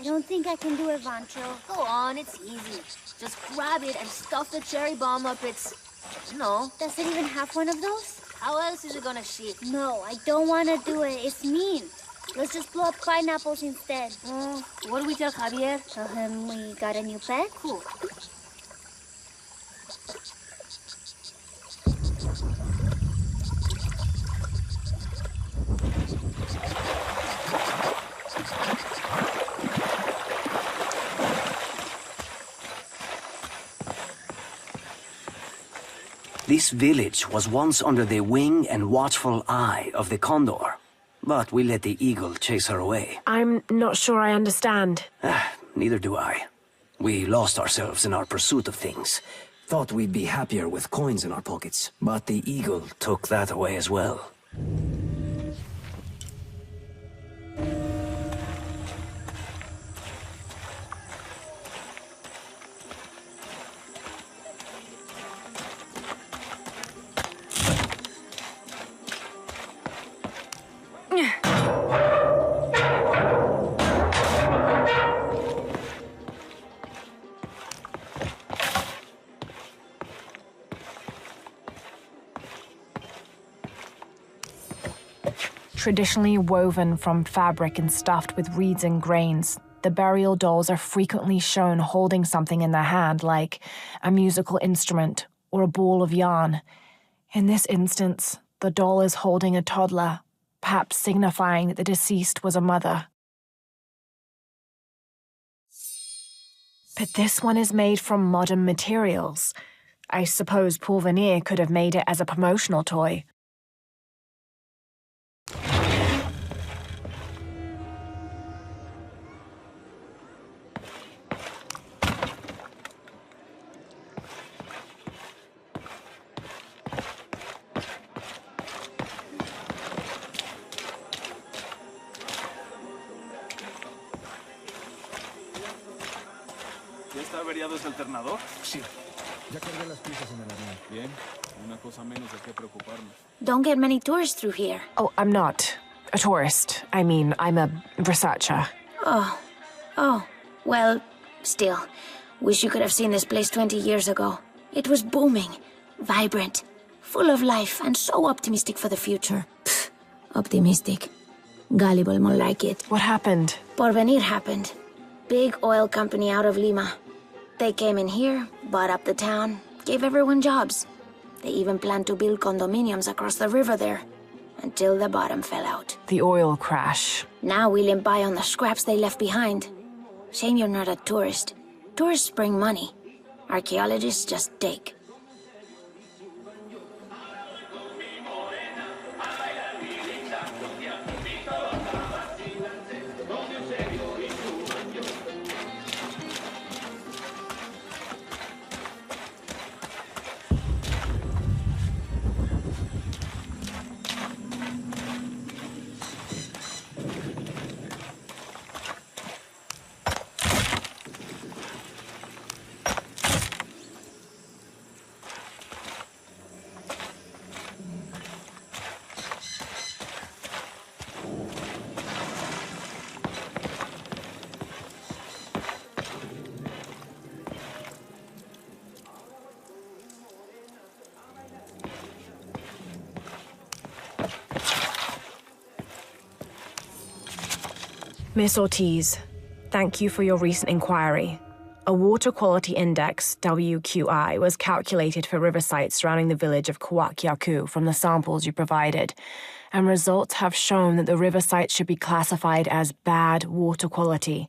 I don't think I can do it, Vancho. Go on, it's easy. Just grab it and stuff the cherry bomb up its... No. Does it even have one of those? How else is it gonna shit? No, I don't want to do it. It's mean. Let's just blow up pineapples instead. What do we tell Javier? Tell him we got a new pet? Cool. This village was once under the wing and watchful eye of the condor, but we let the eagle chase her away. I'm not sure I understand. Neither do I. We lost ourselves in our pursuit of things. Thought we'd be happier with coins in our pockets, but the eagle took that away as well. Traditionally woven from fabric and stuffed with reeds and grains, the burial dolls are frequently shown holding something in their hand, like a musical instrument or a ball of yarn. In this instance, the doll is holding a toddler, perhaps signifying that the deceased was a mother. But this one is made from modern materials. I suppose Paul Veneer could have made it as a promotional toy. ¿Ya está averiado ese alternador? Sí. Ya cargué las piezas en el avión. Bien. Una cosa menos de qué preocuparnos. Don't get many tourists through here. Oh, I'm not a tourist. I mean, I'm a researcher. Oh. Well, still. Wish you could have seen this place 20 years ago. It was booming, vibrant, full of life, and so optimistic for the future. Pfft, optimistic. Gullible, more like it. What happened? Porvenir happened. Big oil company out of Lima. They came in here, bought up the town, gave everyone jobs. They even planned to build condominiums across the river there, until the bottom fell out. The oil crash. Now we limp by on the scraps they left behind. Shame you're not a tourist. Tourists bring money. Archaeologists just take. Miss Ortiz, thank you for your recent inquiry. A Water Quality Index, WQI, was calculated for river sites surrounding the village of Kwakiaku from the samples you provided, and results have shown that the river sites should be classified as bad water quality.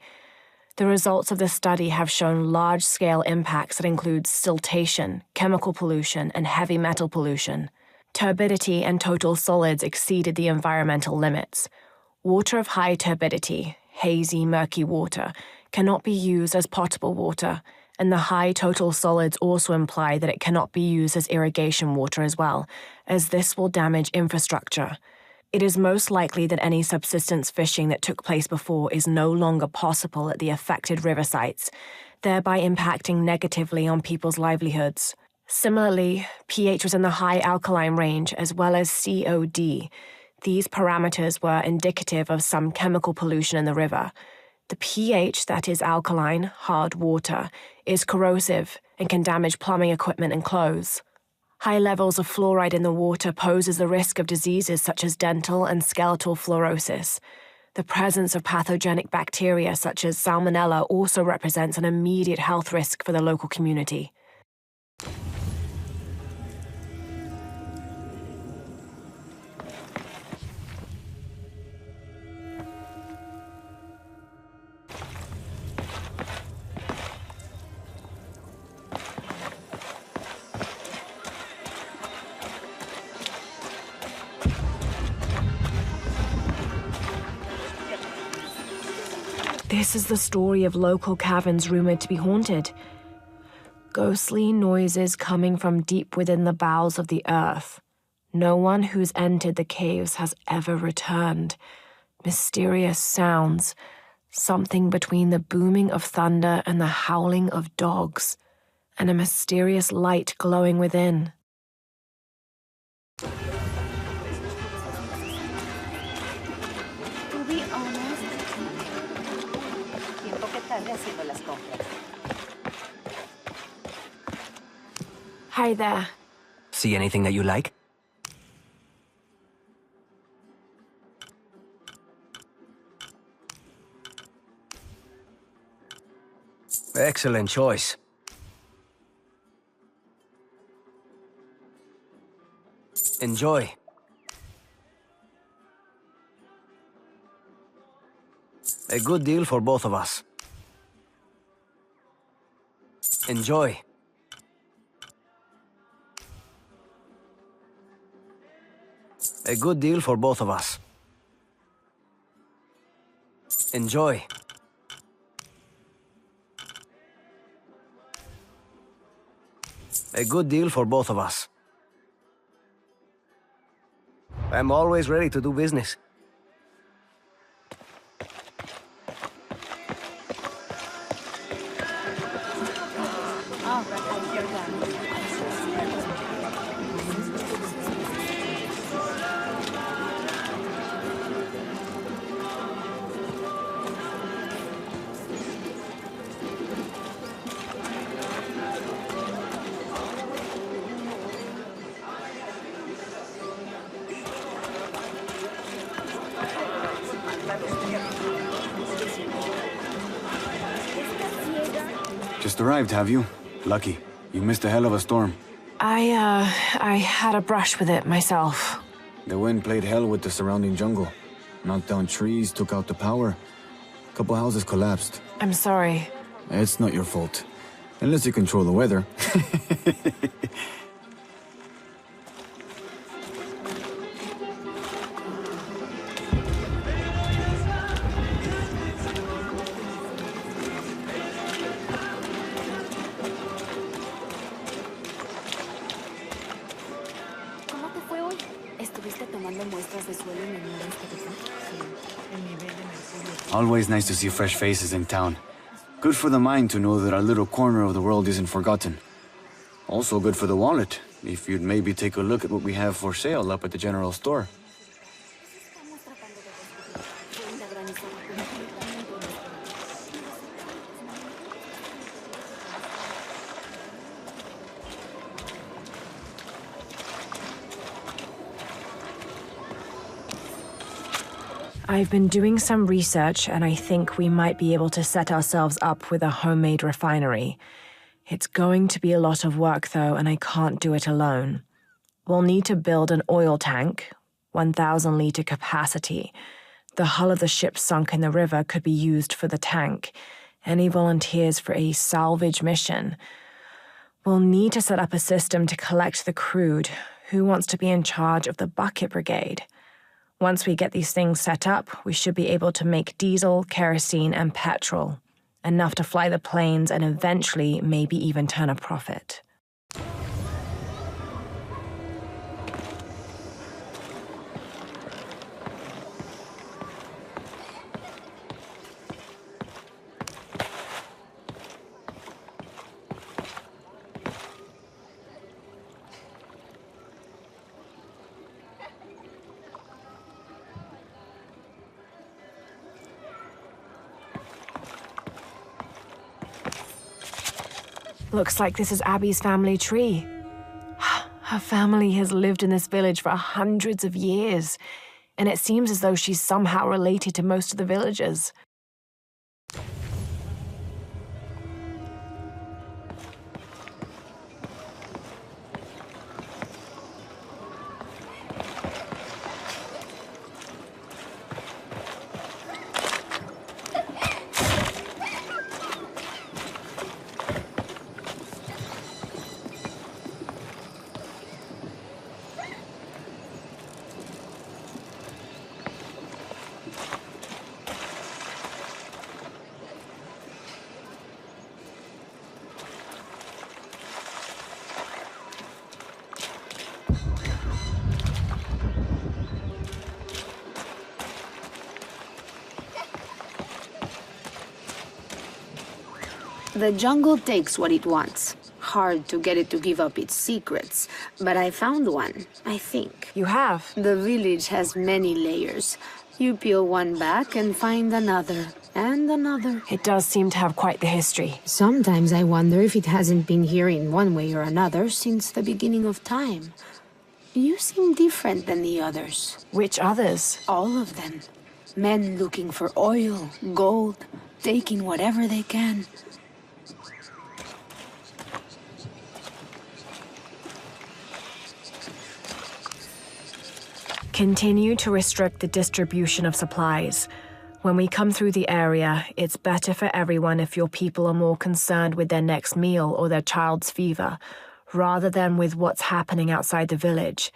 The results of the study have shown large-scale impacts that include siltation, chemical pollution, and heavy metal pollution. Turbidity and total solids exceeded the environmental limits. Water of high turbidity, hazy, murky water, cannot be used as potable water, and the high total solids also imply that it cannot be used as irrigation water as well, as this will damage infrastructure. It is most likely that any subsistence fishing that took place before is no longer possible at the affected river sites, thereby impacting negatively on people's livelihoods. Similarly, pH was in the high alkaline range as well as COD. These parameters were indicative of some chemical pollution in the river. The pH, that is alkaline, hard water, is corrosive and can damage plumbing equipment and clothes. High levels of fluoride in the water poses the risk of diseases such as dental and skeletal fluorosis. The presence of pathogenic bacteria such as Salmonella also represents an immediate health risk for the local community. This is the story of local caverns rumored to be haunted. Ghostly noises coming from deep within the bowels of the earth. No one who's entered the caves has ever returned. Mysterious sounds, something between the booming of thunder and the howling of dogs, and a mysterious light glowing within. To be honest, tiempo que tarde haciendo las compras. Hi there. See anything that you like? Excellent choice. Enjoy. A good deal for both of us. Enjoy. A good deal for both of us. Enjoy. A good deal for both of us. I'm always ready to do business. Just arrived, have you? Lucky. You missed a hell of a storm. I had a brush with it myself. The wind played hell with the surrounding jungle. Knocked down trees, took out the power. A couple houses collapsed. I'm sorry. It's not your fault. Unless you control the weather. Always nice to see fresh faces in town. Good for the mind to know that our little corner of the world isn't forgotten. Also good for the wallet, if you'd maybe take a look at what we have for sale up at the general store. I've been doing some research, and I think we might be able to set ourselves up with a homemade refinery. It's going to be a lot of work, though, and I can't do it alone. We'll need to build an oil tank, 1,000-liter capacity. The hull of the ship sunk in the river could be used for the tank. Any volunteers for a salvage mission? We'll need to set up a system to collect the crude. Who wants to be in charge of the bucket brigade? Once we get these things set up, we should be able to make diesel, kerosene, and petrol. Enough to fly the planes and eventually maybe even turn a profit. Looks like this is Abby's family tree. Her family has lived in this village for hundreds of years, and it seems as though she's somehow related to most of the villagers. The jungle takes what it wants. Hard to get it to give up its secrets. But I found one, I think. You have? The village has many layers. You peel one back and find another, and another. It does seem to have quite the history. Sometimes I wonder if it hasn't been here in one way or another since the beginning of time. You seem different than the others. Which others? All of them. Men looking for oil, gold, taking whatever they can. Continue to restrict the distribution of supplies. When we come through the area, it's better for everyone if your people are more concerned with their next meal or their child's fever, rather than with what's happening outside the village.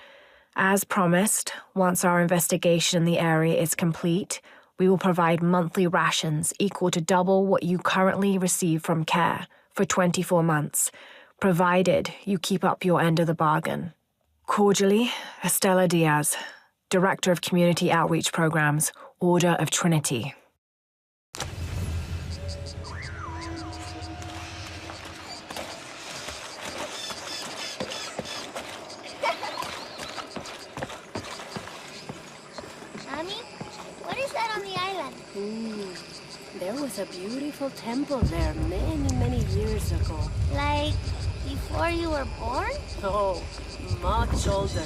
As promised, once our investigation in the area is complete, we will provide monthly rations equal to double what you currently receive from CARE for 24 months, provided you keep up your end of the bargain. Cordially, Estela Diaz, Director of Community Outreach Programs, Order of Trinity. Mommy, what is that on the island? There was a beautiful temple there many, many years ago. Like, before you were born? Oh, much older.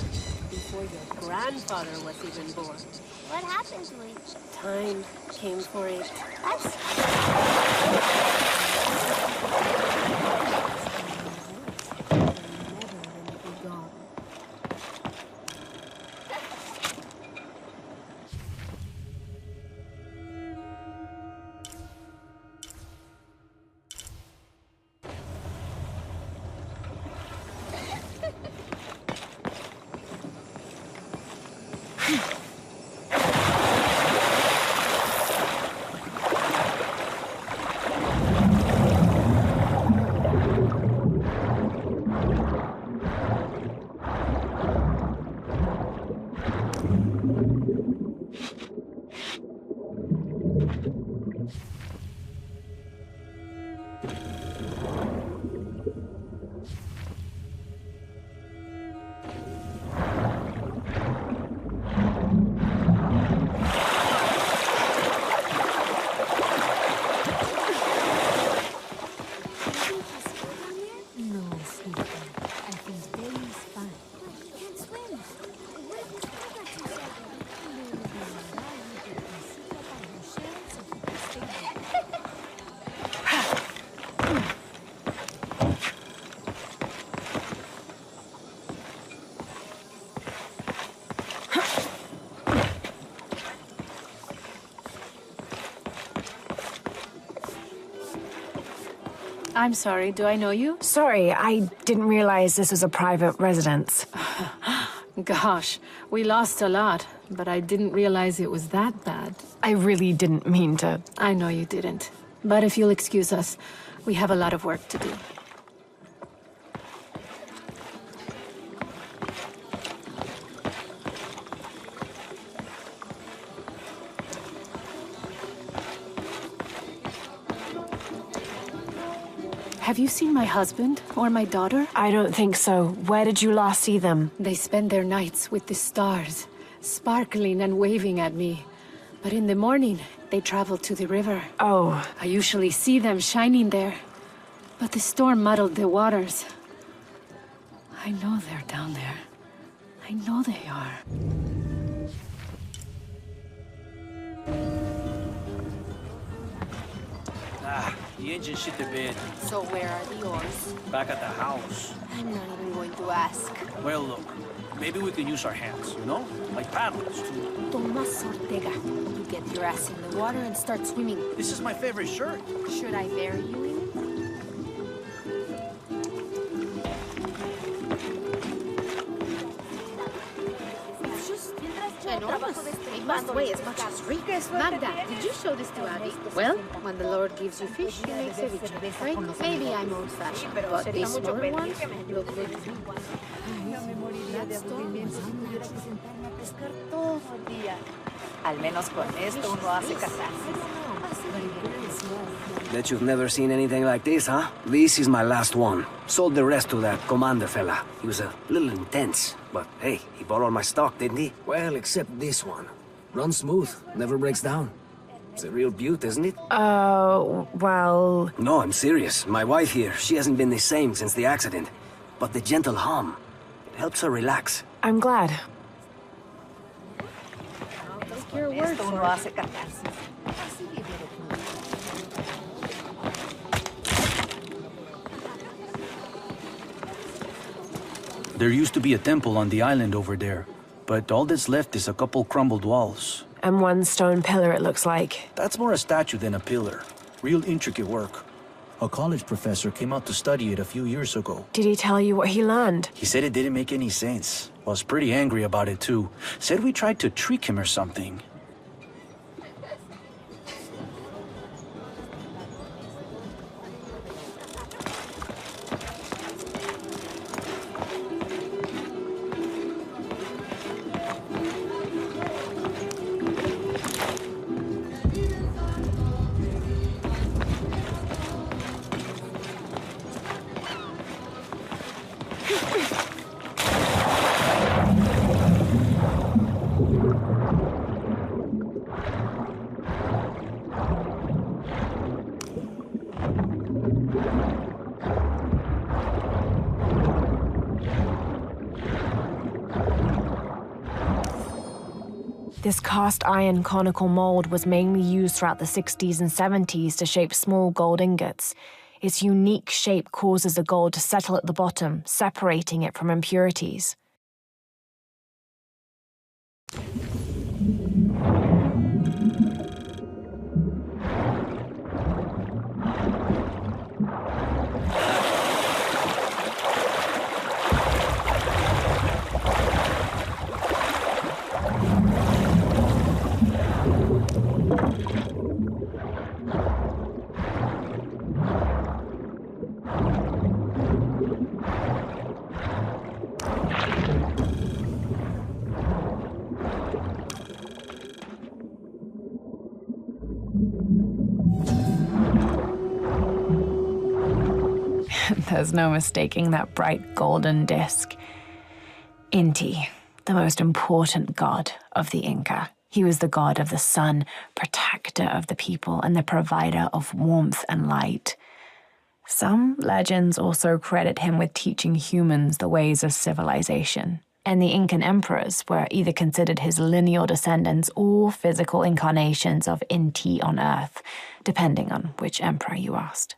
Before your grandfather was even born. What happened to it? Time came for it. I'm sorry, do I know you? Sorry, I didn't realize this was a private residence. Gosh, we lost a lot, but I didn't realize it was that bad. I really didn't mean to. I know you didn't. But if you'll excuse us, we have a lot of work to do. Have you seen my husband or my daughter? I don't think so. Where did you last see them? They spend their nights with the stars, sparkling and waving at me. But in the morning, they travel to the river. Oh. I usually see them shining there. But the storm muddled the waters. I know they're down there. I know they are. The engine shit the bed. So where are the oars? Back at the house. I'm not even going to ask. Well, look. Maybe we can use our hands, you know? Like paddles, too. Tomas Ortega, you get your ass in the water and start swimming. This is my favorite shirt. Should I bury you in it? It's just enormous. It must weigh as much as Rick. Magda, did you show this to Abby? Well, when the Lord gives you fish, he makes ceviche, right? Maybe I'm old-fashioned, but these smaller ones look good to me. Al menos con esto uno hace catarsis. Bet you've never seen anything like this, huh? This is my last one. Sold the rest to that commander fella. He was a little intense, but hey, he bought all my stock, didn't he? Well, except this one. Runs smooth, never breaks down. It's a real beaut, isn't it? Well... No, I'm serious. My wife here, she hasn't been the same since the accident. But the gentle hum, it helps her relax. I'm glad. Esto uno hace catarsis. There used to be a temple on the island over there, but all that's left is a couple crumbled walls. And one stone pillar, it looks like. That's more a statue than a pillar. Real intricate work. A college professor came out to study it a few years ago. Did he tell you what he learned? He said it didn't make any sense. Was pretty angry about it too. Said we tried to trick him or something. This cast iron conical mold was mainly used throughout the 60s and 70s to shape small gold ingots. Its unique shape causes the gold to settle at the bottom, separating it from impurities. There's no mistaking that bright golden disk. Inti, the most important god of the Inca. He was the god of the sun, protector of the people, and the provider of warmth and light. Some legends also credit him with teaching humans the ways of civilization. And the Incan emperors were either considered his lineal descendants or physical incarnations of Inti on Earth, depending on which emperor you asked.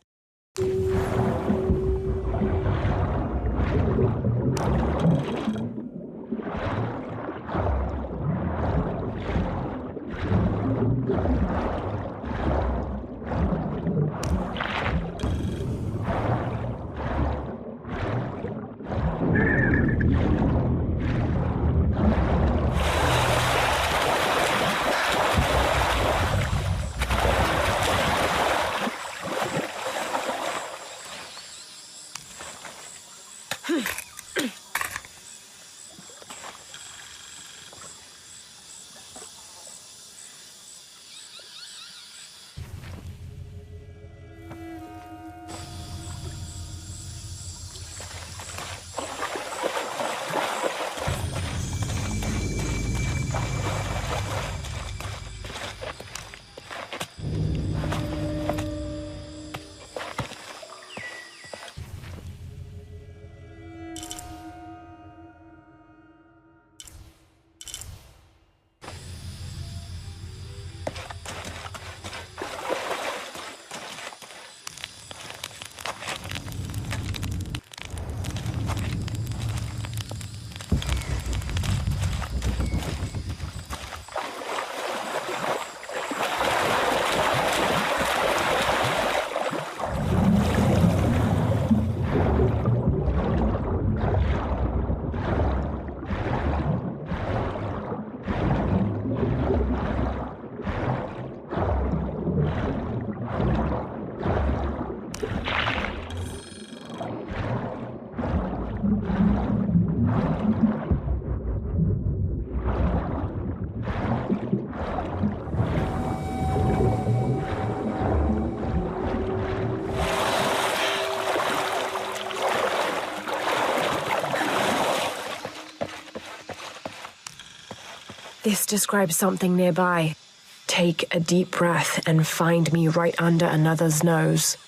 This describes something nearby. Take a deep breath and find me right under another's nose.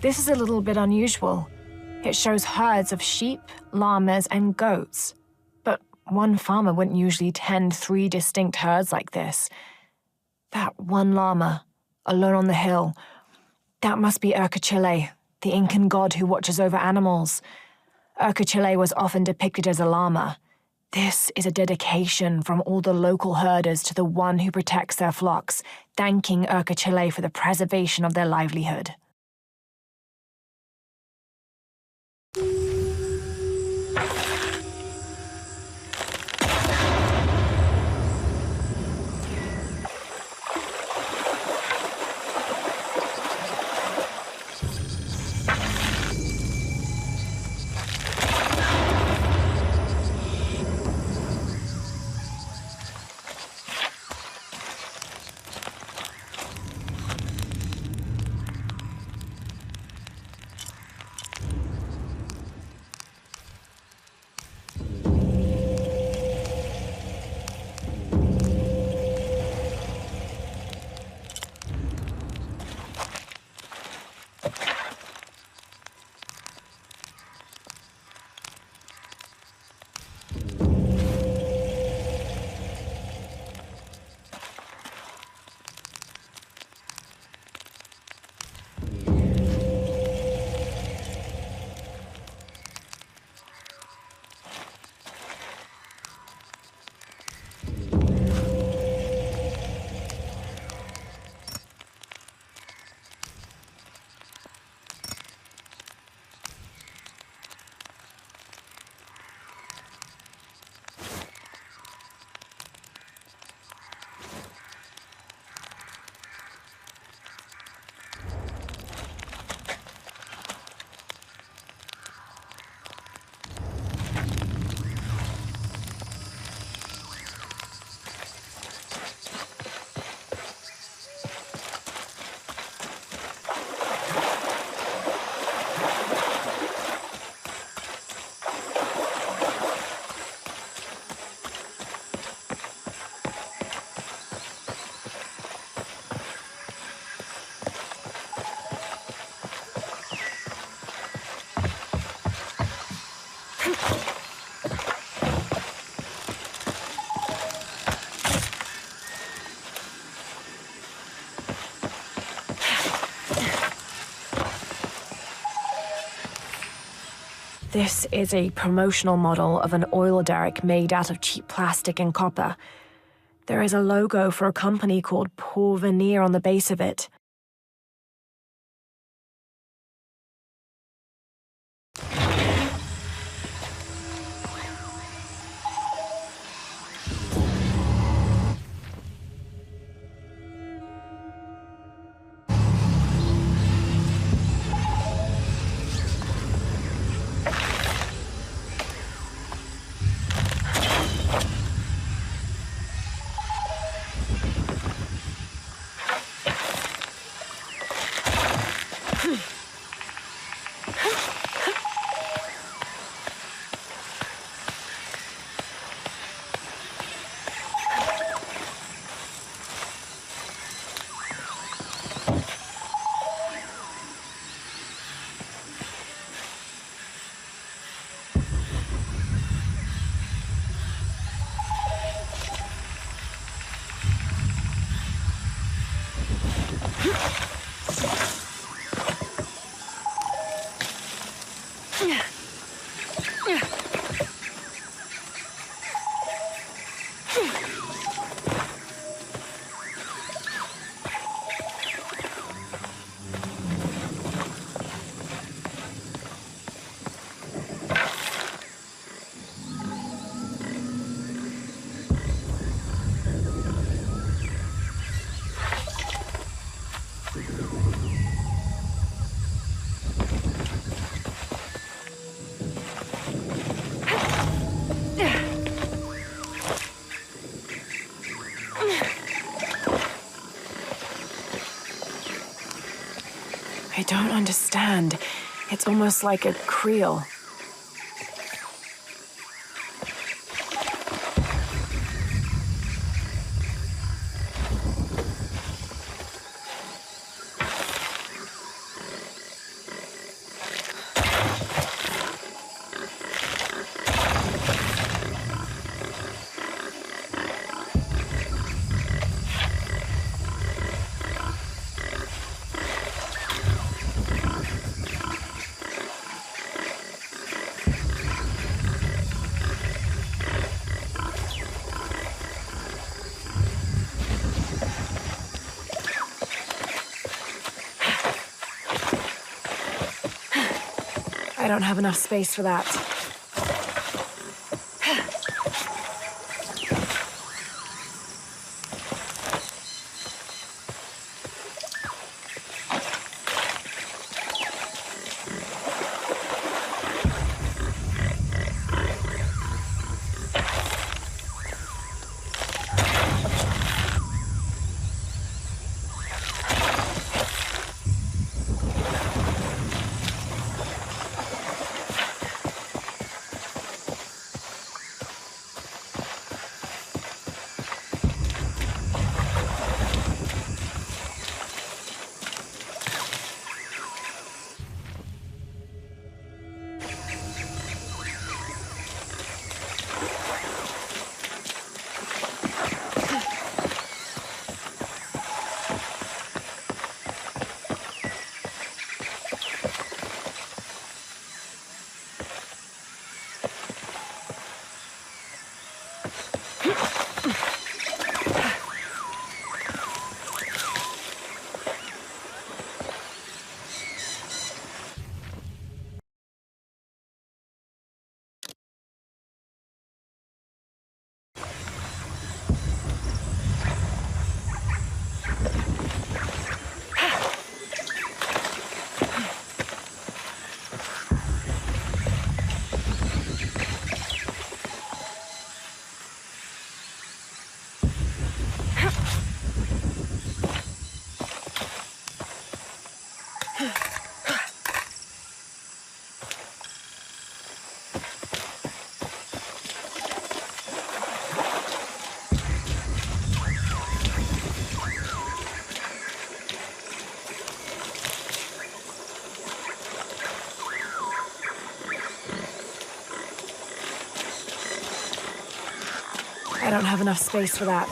This is a little bit unusual. It shows herds of sheep, llamas, and goats. But one farmer wouldn't usually tend 3 distinct herds like this. That one llama, alone on the hill, that must be Urkachile, the Incan god who watches over animals. Urkachile was often depicted as a llama. This is a dedication from all the local herders to the one who protects their flocks, thanking Urkachile for the preservation of their livelihood. This is a promotional model of an oil derrick made out of cheap plastic and copper. There is a logo for a company called Porvenir on the base of it. I don't understand. It's almost like a creel. I don't have enough space for that. I don't have enough space for that.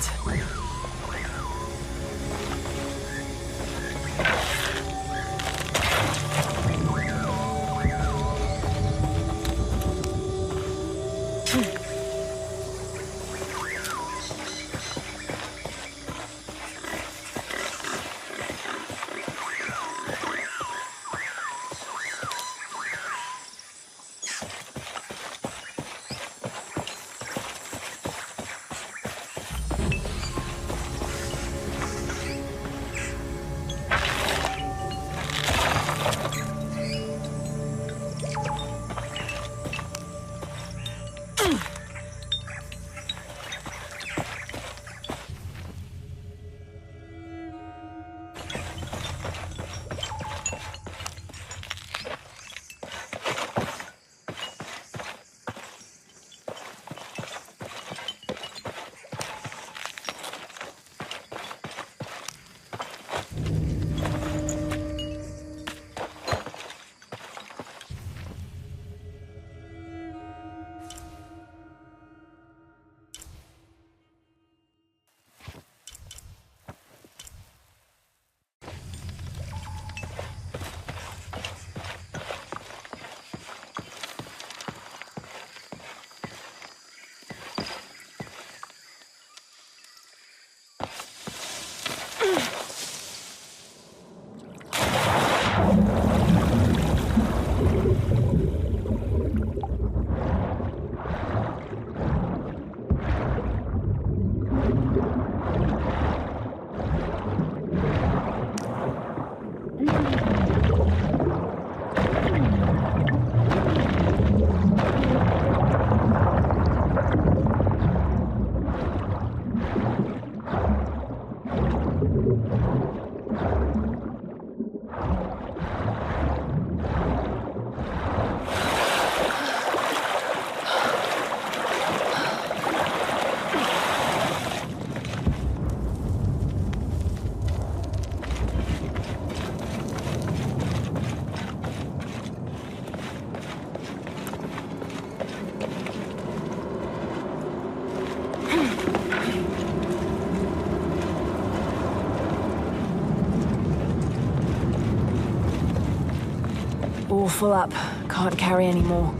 All full up. Can't carry any more.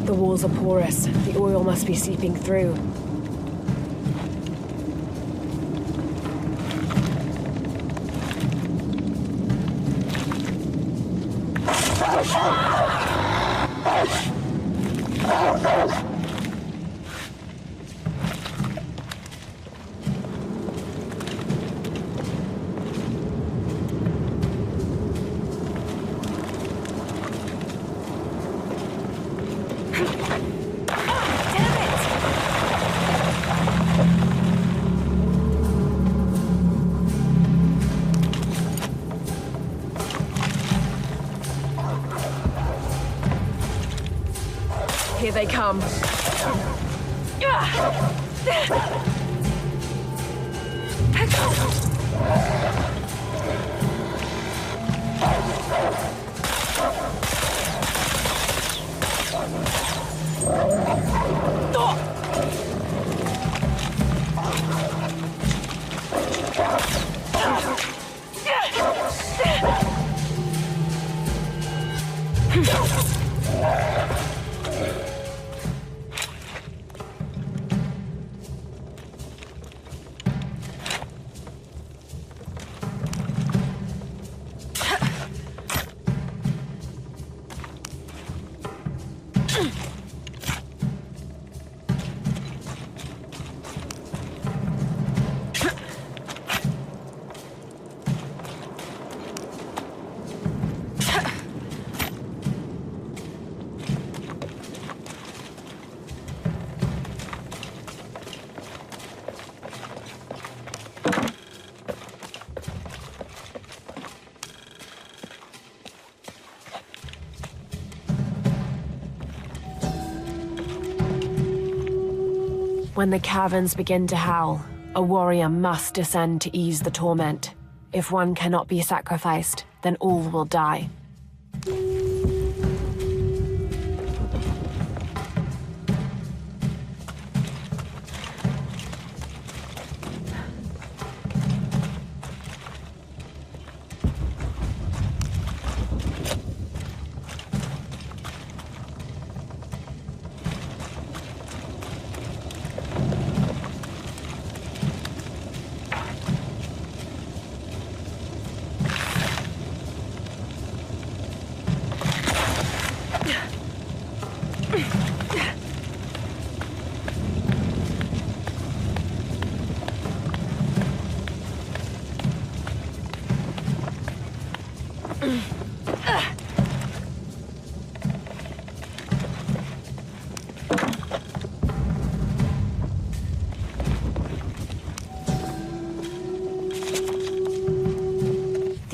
The walls are porous. The oil must be seeping through. Here they come. When the caverns begin to howl, a warrior must descend to ease the torment. If one cannot be sacrificed, then all will die.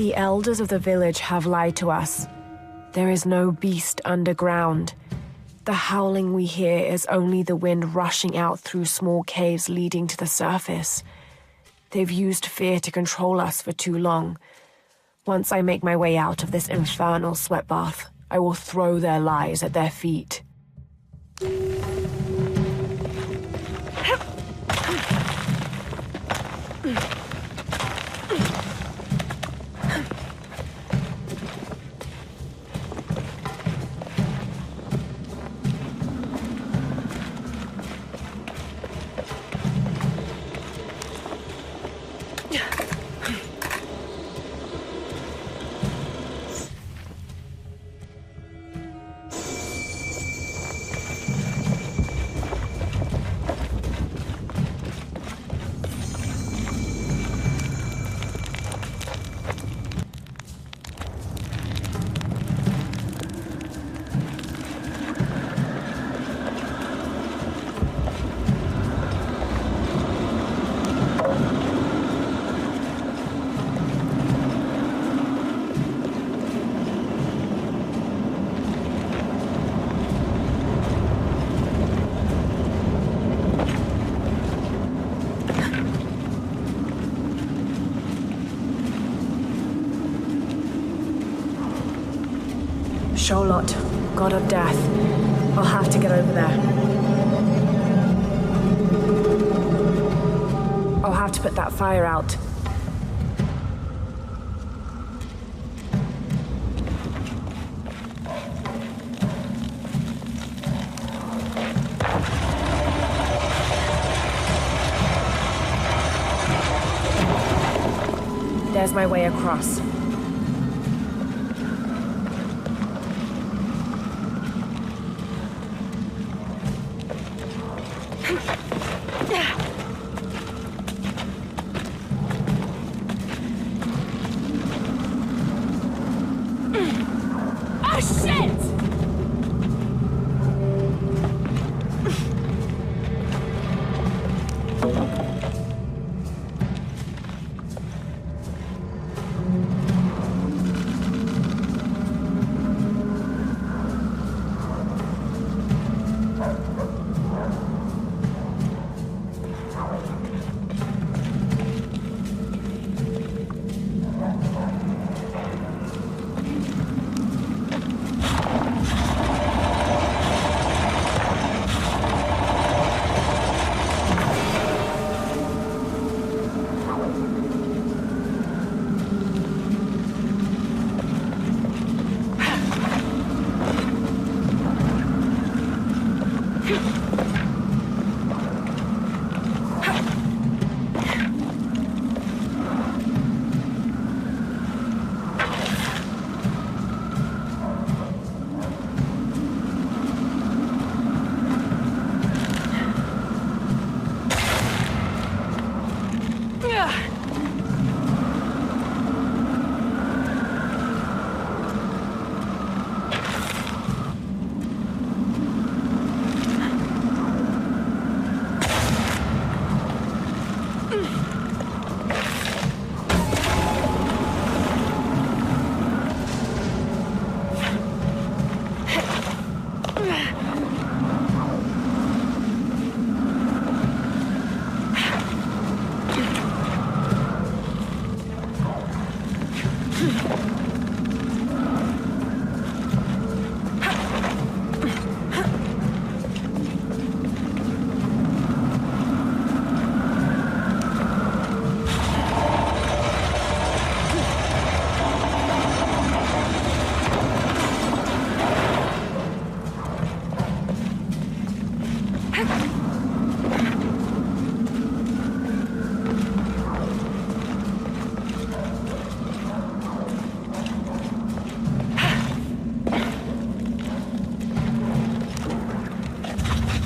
The elders of the village have lied to us. There is no beast underground. The howling we hear is only the wind rushing out through small caves leading to the surface. They've used fear to control us for too long. Once I make my way out of this infernal sweat bath, I will throw their lies at their feet. Sholot, god of death. I'll have to get over there. I'll have to put that fire out. There's my way across.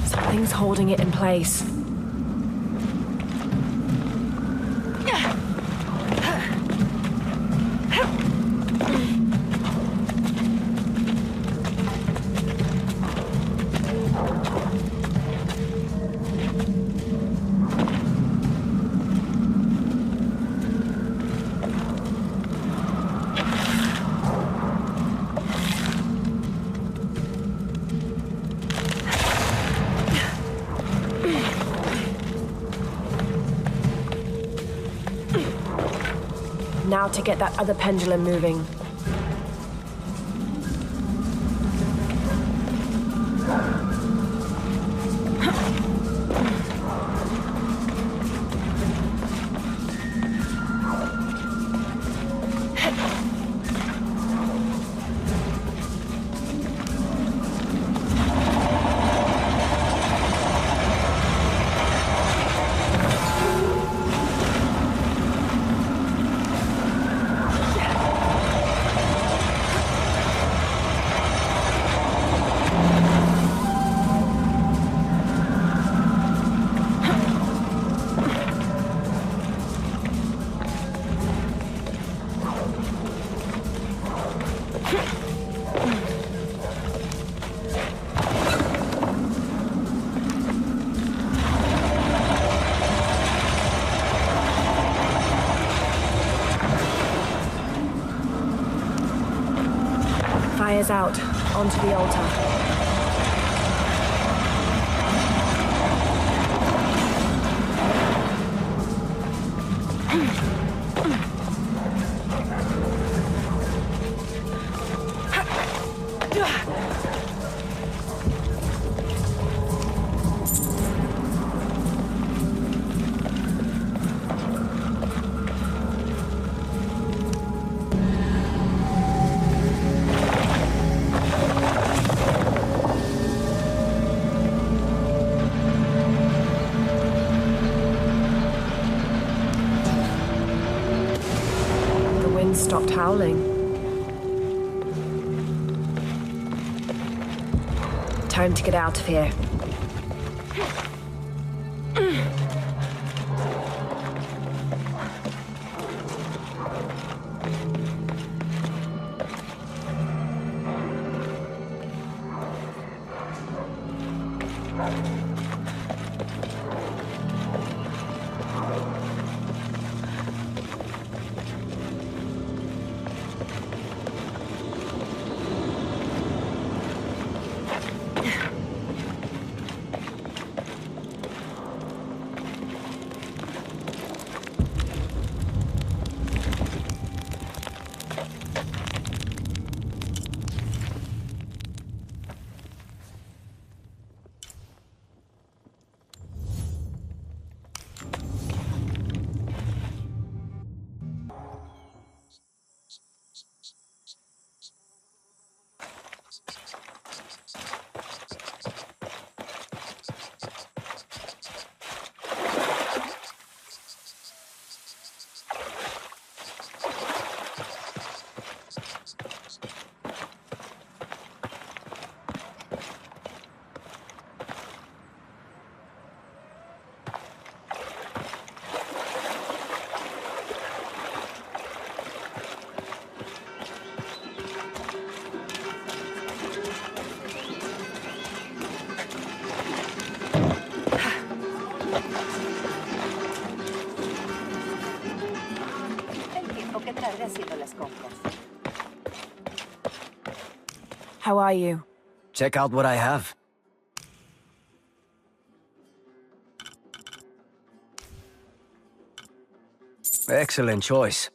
Something's holding it in place. Now to get that other pendulum moving. Fire's out. Onto the altar. Stopped howling. Time to get out of here. How are you? Check out what I have. Excellent choice.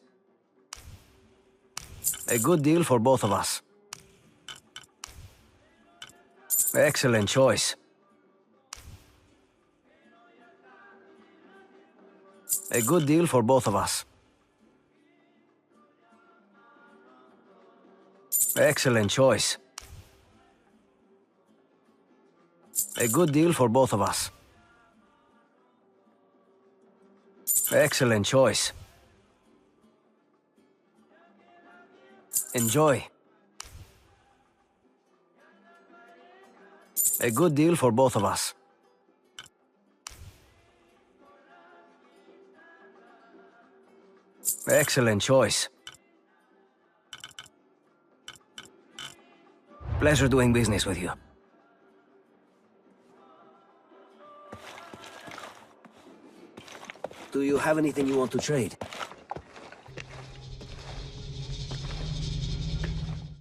A good deal for both of us. Excellent choice. A good deal for both of us. Excellent choice. A good deal for both of us. Excellent choice. Enjoy. A good deal for both of us. Excellent choice. Pleasure doing business with you. Do you have anything you want to trade?